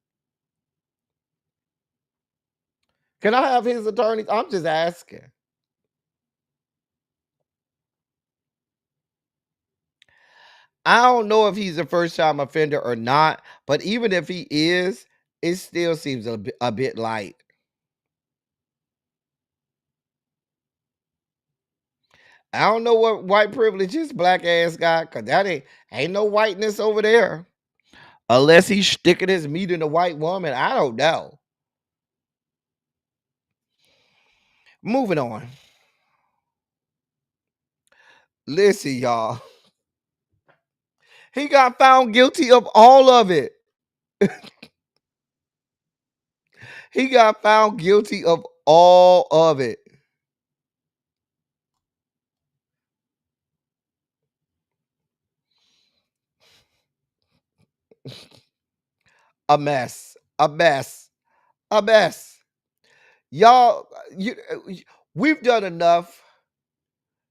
Can I have his attorneys? I'm just asking. I don't know if he's a first time offender or not, but even if he is, it still seems a bit light. I don't know what white privilege this black ass got, cause that ain't no whiteness over there. Unless he's sticking his meat in a white woman. I don't know. Moving on. Listen, y'all. He got found guilty of all of it. He got found guilty of all of it. A mess. A mess. A mess. Y'all, we've done enough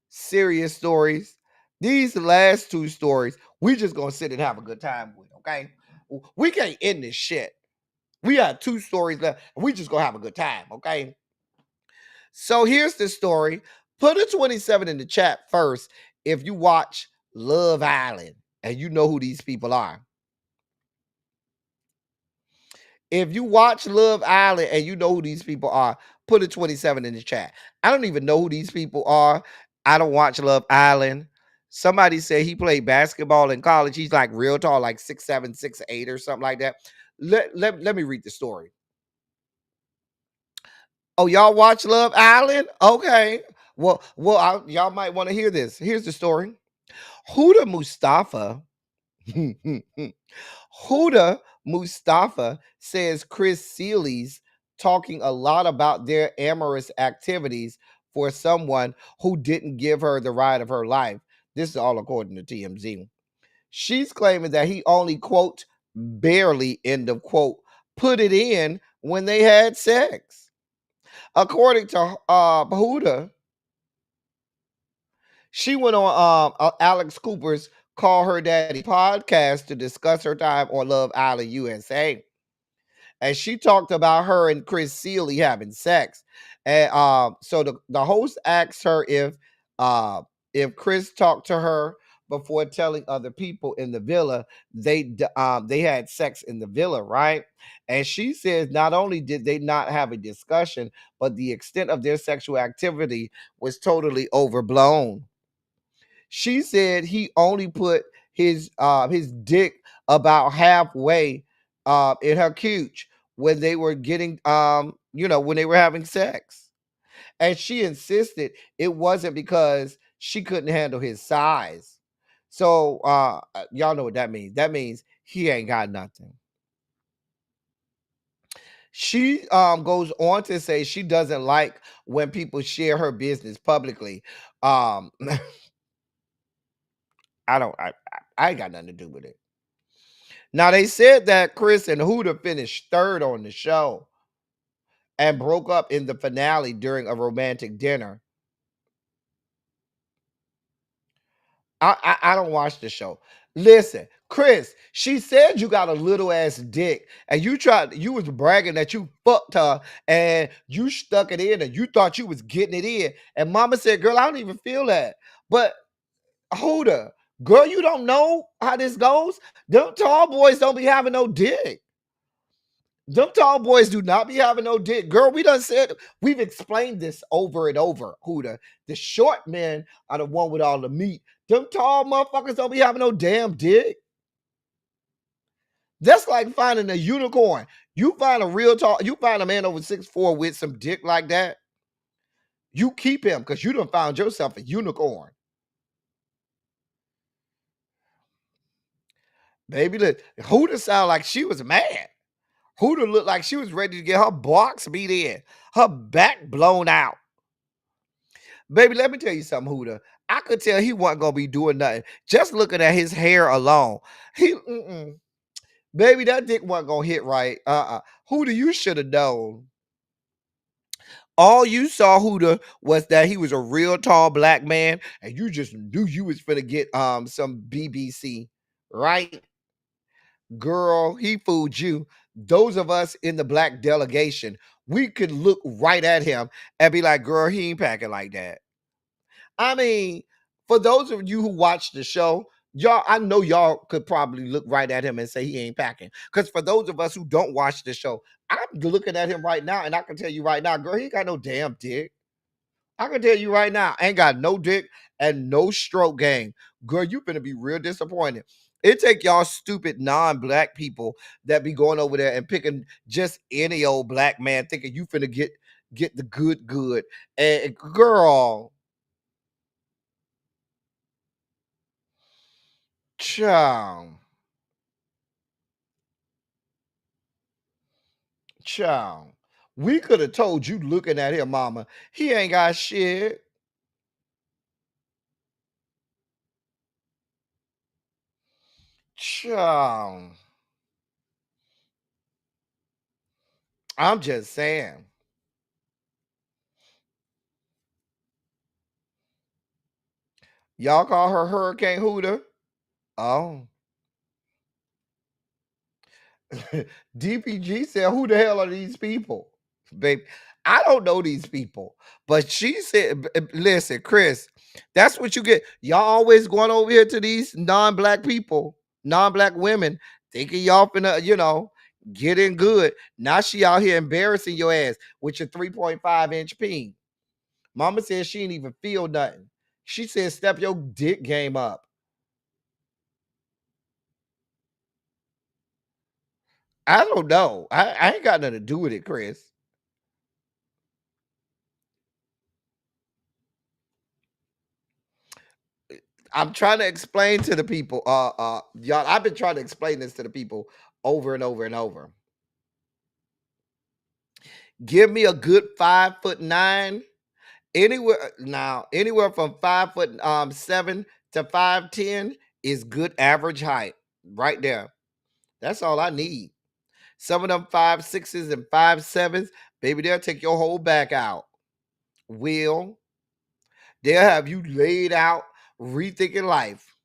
serious stories. These last two stories, we just gonna sit and have a good time with, okay? We can't end this shit. We got two stories left, and we just gonna have a good time, okay? So here's the story. Put a 27 in the chat first if you watch Love Island and you know who these people are. If you watch Love Island and you know who these people are, put a 27 in the chat. I don't even know who these people are. I don't watch Love Island. Somebody said he played basketball in college. He's like real tall, like 6'7", 6'8", or something like that. Let me read the story. Oh, y'all watch Love Island? Okay. Well, y'all might want to hear this. Here's the story. Huda Mustafa Huda Mustafa says Chris Seeley's talking a lot about their amorous activities for someone who didn't give her the ride of her life. This is all according to TMZ. She's claiming that he only, quote, barely, end of quote, put it in when they had sex. According to Huda, she went on Alex Cooper's Call Her Daddy podcast to discuss her time on Love Island USA. And she talked about her and Chris Seeley having sex. And so the host asked her if Chris talked to her before telling other people in the villa they had sex in the villa, right? And she says not only did they not have a discussion, but the extent of their sexual activity was totally overblown. She said he only put his dick about halfway in her cooch when they were getting when they were having sex. And she insisted it wasn't because she couldn't handle his size. So y'all know what that means. That means he ain't got nothing. She goes on to say she doesn't like when people share her business publicly. I ain't got nothing to do with it. Now they said that Chris and Huda finished third on the show and broke up in the finale during a romantic dinner. I don't watch the show. Listen, Chris, she said you got a little ass dick, and you was bragging that you fucked her and you stuck it in and you thought you was getting it in. And mama said, girl, I don't even feel that. But Huda, girl, you don't know how this goes. Them tall boys don't be having no dick. Them tall boys do not be having no dick. Girl, we've explained this over and over, Huda. The short men are the one with all the meat. Them tall motherfuckers don't be having no damn dick. That's like finding a unicorn. You find a man over 6'4" with some dick like that, you keep him because you done found yourself a unicorn. Baby, look, Huda sound like she was mad. Huda looked like she was ready to get her box beat in, her back blown out. Baby, let me tell you something, Huda. I could tell he wasn't gonna be doing nothing. Just looking at his hair alone. Baby, that dick wasn't gonna hit right. Huda, you should have known. All you saw, Huda, was that he was a real tall black man, and you just knew you was finna get some BBC, right? Girl, he fooled you. Those of us in the black delegation, we could look right at him and be like, girl, he ain't packing like that. I mean, for those of you who watch the show, Y'all, I know y'all could probably look right at him and say he ain't packing. Because for those of us who don't watch the show, I'm looking at him right now, and I can tell you right now, girl, he ain't got no damn dick. I can tell you right now, ain't got no dick and no stroke game. Girl, you finna be real disappointed. It take y'all stupid non-black people that be going over there and picking just any old black man thinking you finna get the good. And girl, child, child. We could have told you looking at him, mama, he ain't got shit. Child. I'm just saying. Y'all call her Hurricane Hooter? Oh. DPG said, "Who the hell are these people, babe? I don't know these people." But she said, "Listen, Chris, that's what you get. Y'all always going over here to these non-black people, non-black women, thinking y'all finna, getting good. Now she out here embarrassing your ass with your 3.5-inch peen. Mama said she ain't even feel nothing. She said, step your dick game up. I don't know. I ain't got nothing to do with it, Chris. I'm trying to explain to the people, y'all. I've been trying to explain this to the people over and over and over. Give me a good 5'9", anywhere from 5'7" to 5'10" is good average height, right there. That's all I need. Some of them 5'6" and 5'7", baby, they'll take your whole back out. They'll have you laid out, rethinking life.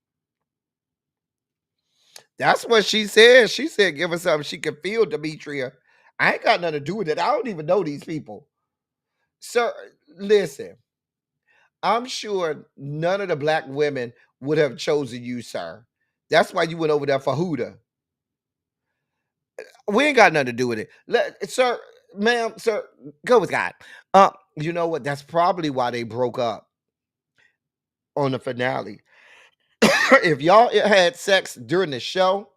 That's what she said. She said, give her something she can feel, Demetria. I ain't got nothing to do with it. I don't even know these people. Sir, listen, I'm sure none of the black women would have chosen you, sir. That's why you went over there for Huda. We ain't got nothing to do with it. Sir, ma'am, sir, go with God. You know what? That's probably why they broke up on the finale. If y'all had sex during the show,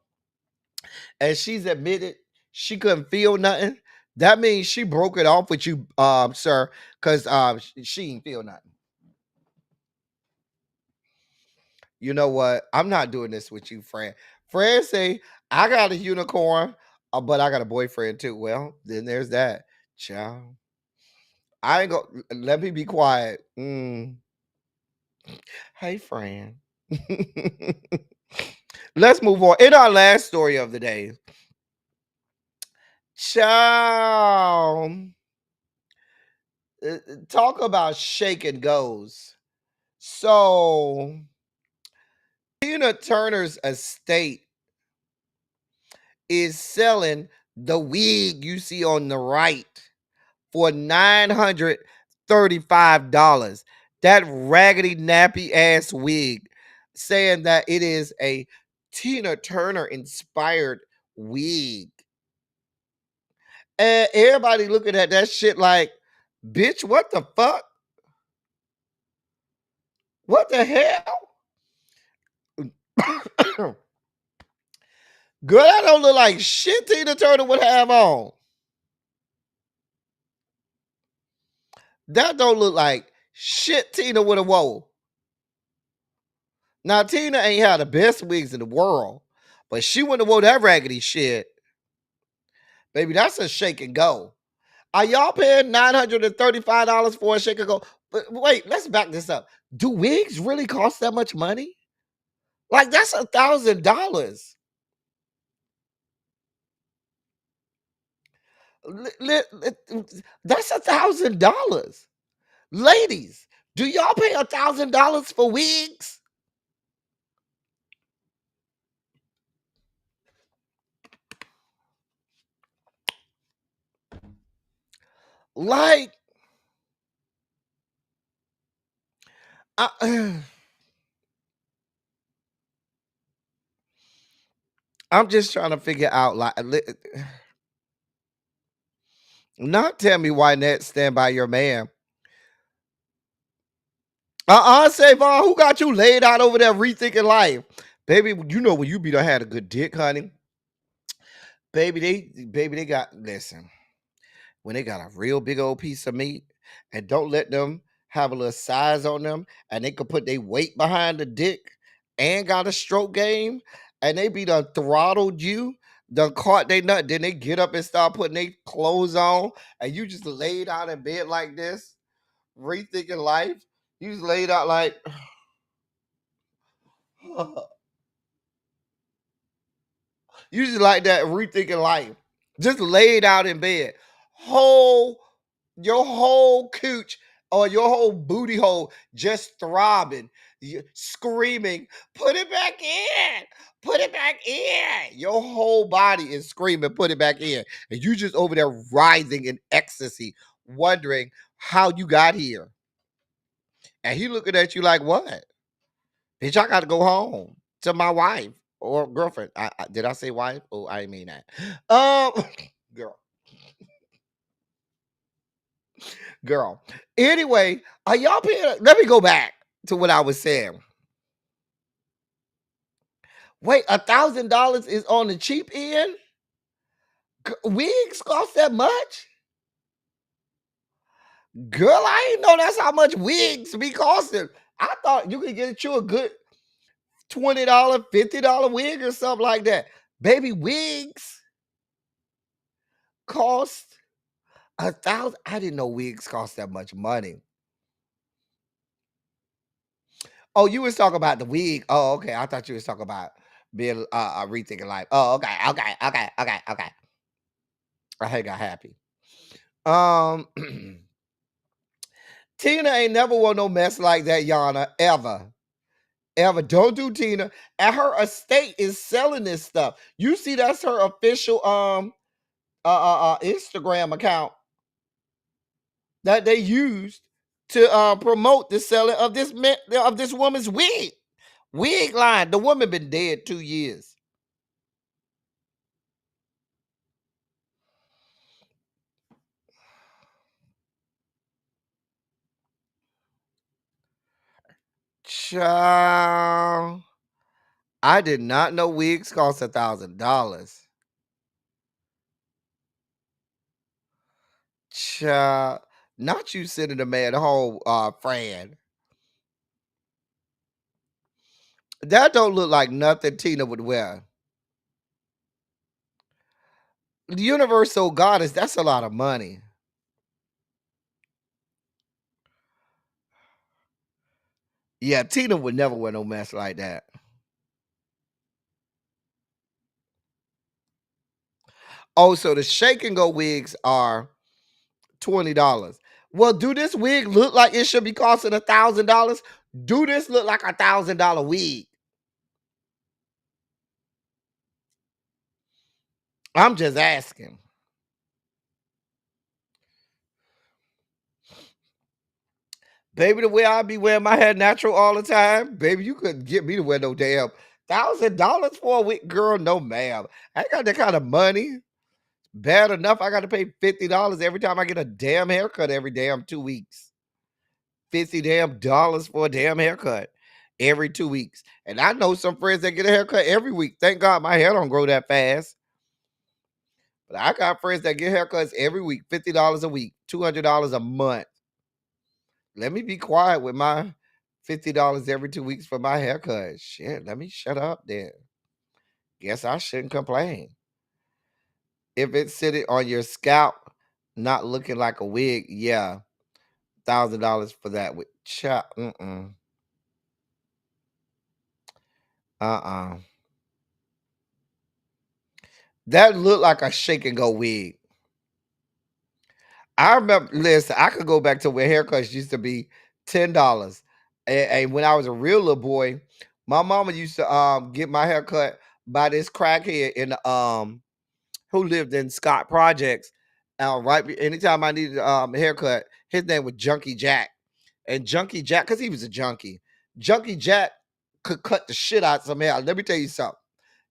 and she's admitted she couldn't feel nothing, that means she broke it off with you, sir, because she ain't feel nothing. You know what? I'm not doing this with you, Fran. Fran say, I got a unicorn, but I got a boyfriend too. Well, then there's that. Child. I ain't go. Let me be quiet. Hey, Fran. Let's move on. In our last story of the day, child, talk about shake and goes. So, Tina Turner's estate is selling the wig you see on the right for $935. That raggedy nappy ass wig, saying that it is a Tina Turner inspired wig. And everybody looking at that shit like, bitch, what the fuck? What the hell? Girl, that don't look like shit Tina Turner would have on. That don't look like shit Tina would have wore. Now, Tina ain't had the best wigs in the world, but she wouldn't have wore that raggedy shit. Baby, that's a shake and go. Are y'all paying $935 for a shake and go? But wait, let's back this up. Do wigs really cost that much money? Like, that's $1,000. That's $1,000. Ladies, do y'all pay $1,000 for wigs? Like, I'm just trying to figure out, like, not tell me why Ned stand by your man. Savon, who got you laid out over there rethinking life? Baby, you know when you be done had a good dick, honey. Baby, they got, listen, when they got a real big old piece of meat, and don't let them have a little size on them, and they could put their weight behind the dick and got a stroke game, and they be done throttled you, done caught they nut, then they get up and start putting their clothes on, and you just laid out in bed like this, rethinking life. You just laid out like you just like that, rethinking life. Just laid out in bed. Your whole cooch or your whole booty hole just throbbing, screaming, put it back in, put it back in. Your whole body is screaming, put it back in. And you just over there writhing in ecstasy, wondering how you got here. And he looking at you like, what? Bitch, I got to go home to my wife or girlfriend. Did I say wife? Oh, I didn't mean that. Girl. Girl. Anyway, are y'all paying? Let me go back to what I was saying. Wait, $1,000 is on the cheap end? Wigs cost that much? Girl, I ain't know that's how much wigs be costing. I thought you could get you a good $20, $50 wig or something like that. Baby, wigs cost $1,000. I didn't know wigs cost that much money. Oh, you was talking about the wig. Oh, okay. I thought you was talking about being rethinking life. Oh, okay. I got happy. Tina ain't never want no mess like that, Yana, ever. Ever. Don't do Tina. And her estate is selling this stuff. You see, that's her official Instagram account that they used to promote the selling of this woman's wig line. The woman been dead 2 years. Child, I did not know wigs cost $1,000. Child, not you sending the man home, Fran. That don't look like nothing Tina would wear. The Universal Goddess, that's a lot of money. Yeah, Tina would never wear no mess like that. Oh, so the shake and go wigs are $20. Well, do this wig look like it should be costing $1,000? Do this look like $1,000 wig? I'm just asking. Baby, the way I be wearing my hair natural all the time, baby, you couldn't get me to wear no damn $1,000 for a wig, girl. No, ma'am. I ain't got that kind of money. Bad enough, I got to pay $50 every time I get a damn haircut every damn 2 weeks. $50 damn dollars for a damn haircut every 2 weeks. And I know some friends that get a haircut every week. Thank God my hair don't grow that fast. But I got friends that get haircuts every week, $50 a week, $200 a month. Let me be quiet with my $50 every 2 weeks for my haircut. Shit, let me shut up then. Guess I shouldn't complain. If it's sitting on your scalp, not looking like a wig, yeah, $1,000 for that. With chop, that looked like a shake and go wig. I remember, listen, I could go back to where haircuts used to be $10. And when I was a real little boy, my mama used to get my haircut by this crackhead in the who lived in Scott Projects. Anytime I needed a haircut, his name was Junkie Jack. And Junkie Jack, because he was a junkie, Junkie Jack could cut the shit out some hair. Let me tell you something.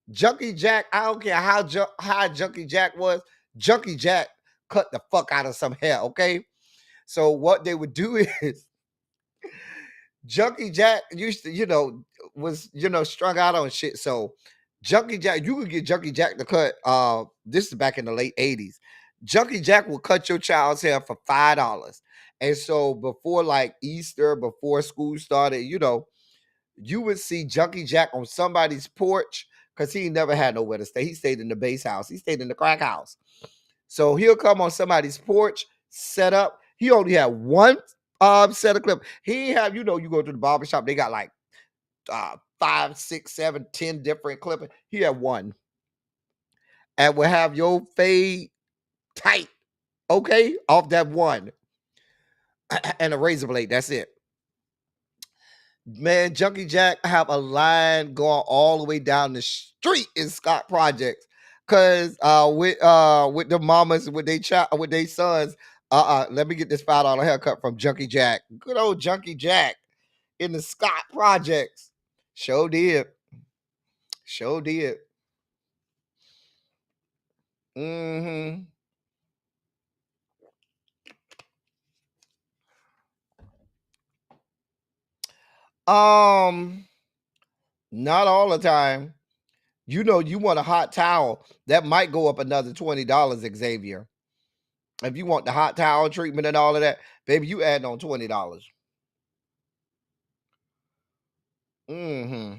Junkie Jack, I don't care how Junkie Jack was. Junkie Jack cut the fuck out of some hair, okay? So what they would do is Junkie Jack used to, was strung out on shit. So Junkie Jack, you could get Junkie Jack to cut. This is back in the late 80s. Junkie Jack will cut your child's hair for $5. And so before like Easter, before school started, you would see Junkie Jack on somebody's porch because he never had nowhere to stay. He stayed in the base house. He stayed in the crack house. So he'll come on somebody's porch, set up. He only had one set of clip. He ain't have, you go to the barbershop, they got like 5, 6, 7, 10 different clippings. He had one. And will have your fade tight, okay, off that one. And a razor blade. That's it. Man, Junkie Jack have a line going all the way down the street in Scott Projects. Cause with the mamas, with their sons, let me get this $5 haircut from Junkie Jack. Good old Junkie Jack in the Scott Projects. Sure did. Sure did. Mm-hmm. Not all the time. You want a hot towel, that might go up another $20, Xavier. If you want the hot towel treatment and all of that, baby, you add on $20. Mm-hmm.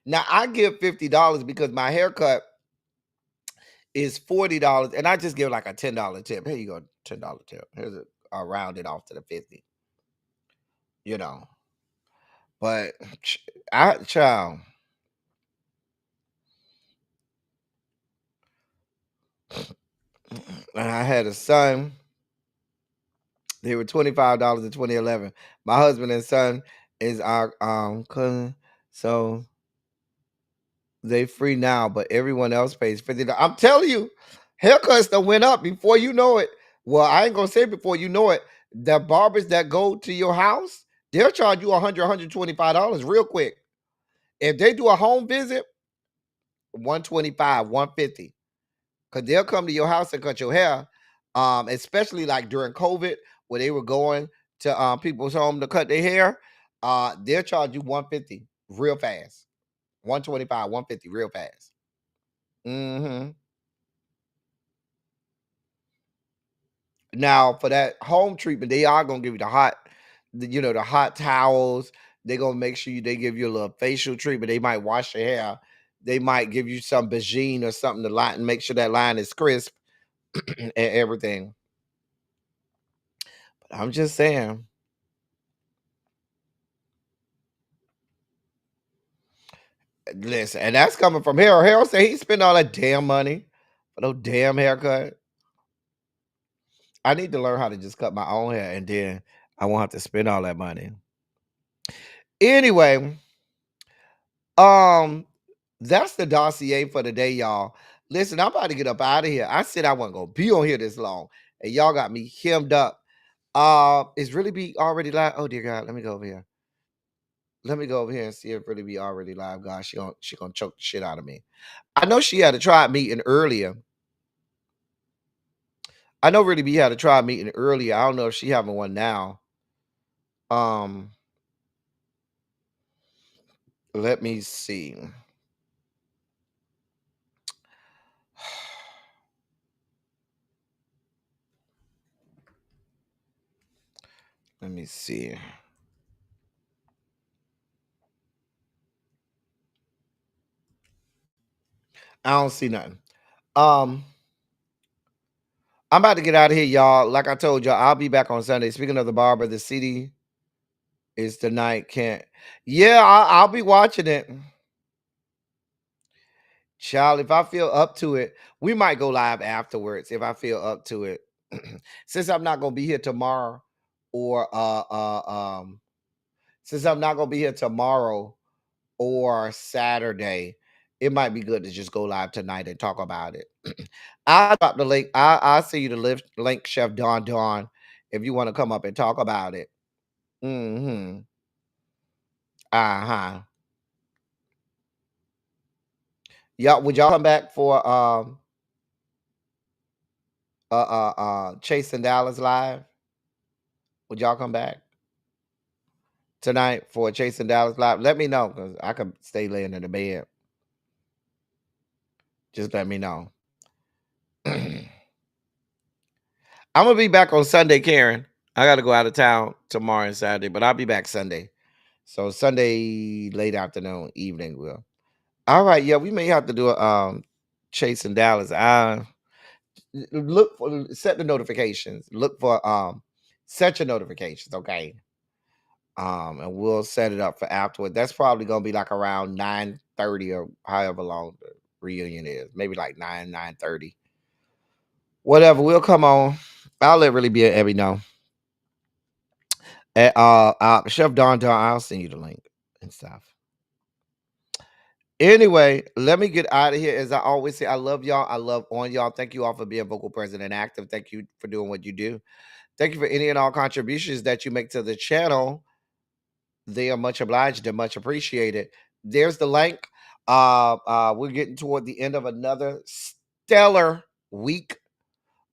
Now I give $50 because my haircut is $40, and I just give like a $10 tip. Here you go, $10 tip. Here's a round it off to the 50. But child. I had a son. They were $25 in 2011. My husband and son is our cousin, so they free now, but everyone else pays $50. I'm telling you, haircuts that went up before you know it. Well, I ain't gonna say before you know it. The barbers that go to your house, they'll charge you $100, $125 real quick. If they do a home visit, $125, $150. Because they'll come to your house and cut your hair. Especially like during COVID, where they were going to people's home to cut their hair. They'll charge you $150 real fast. $125, $150 real fast. Mm-hmm. Now for that home treatment, they are gonna give you the hot towels. They're gonna make sure they give you a little facial treatment. They might wash your hair. They might give you some Bajine or something to line, make sure that line is crisp and everything. But I'm just saying. Listen, and that's coming from Harold. Harold said he spent all that damn money for no damn haircut. I need to learn how to just cut my own hair, and then I won't have to spend all that money. Anyway, that's the dossier for the day, y'all. Listen, I'm about to get up out of here. I said I wasn't gonna be on here this long, and y'all got me hemmed up. Is Really Be already live? Oh dear God, let me go over here. Let me go over here and see if Really Be already live. God, she gonna choke the shit out of me. I know she had a tribe meeting earlier. I know Really Be had a tribe meeting earlier. I don't know if she having one now. Let me see. Let me see. I don't see nothing. I'm about to get out of here, y'all. Like I told y'all, I'll be back on Sunday. Speaking of the barber, the CD is tonight. Yeah, I'll be watching it. Child, if I feel up to it, we might go live afterwards if I feel up to it. Since I'm not gonna be here tomorrow, or since I'm not gonna be here tomorrow or Saturday, it might be good to just go live tonight and talk about it. I'll drop the link. I'll see you the link, Chef Don, if you want to come up and talk about it. Mm-hmm. Uh-huh. Y'all, would y'all come back for Chase and Dallas live? Would y'all come back tonight for Chase and Dallas live? Let me know because I could stay laying in the bed. Just let me know. I'm gonna be back on Sunday, Karen. I gotta go out of town tomorrow and Saturday, but I'll be back Sunday. So Sunday late afternoon, evening will. All right, yeah, we may have to do a Chase and Dallas. Look for set the notifications. Look for set your notifications, okay? And we'll set it up for afterward. That's probably gonna be like around 9:30 or however long the reunion is. Maybe like 9:30. Whatever, we'll come on. I'll let really be Abby know. At Chef Don, I'll send you the link and stuff. Anyway, let me get out of here. As I always say, I love y'all. I love on y'all. Thank you all for being vocal, present, and active. Thank you for doing what you do. Thank you for any and all contributions that you make to the channel. They are much obliged and much appreciated. There's the link. We're getting toward the end of another stellar week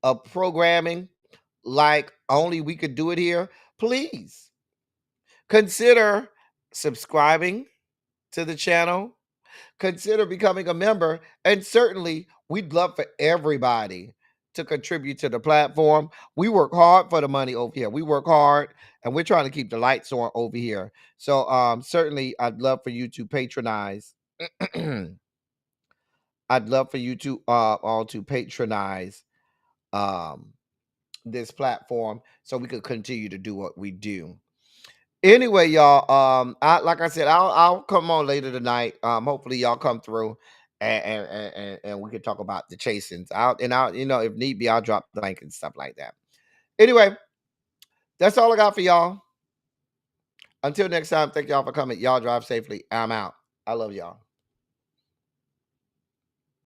of programming, like only we could do it here. Please consider subscribing to the channel. Consider becoming a member, and certainly we'd love for everybody to contribute to the platform. We work hard for the money over here. We work hard, and we're trying to keep the lights on over here. So certainly I'd love for you to patronize. I'd love for you to all to patronize this platform so we could continue to do what we do. Anyway, y'all, like I said, I'll come on later tonight. Hopefully y'all come through and we can talk about the chasings out and out. If need be, I'll drop the link and stuff like that. Anyway, that's all I got for y'all. Until next time, thank y'all for coming. Y'all drive safely. I'm out. I love y'all.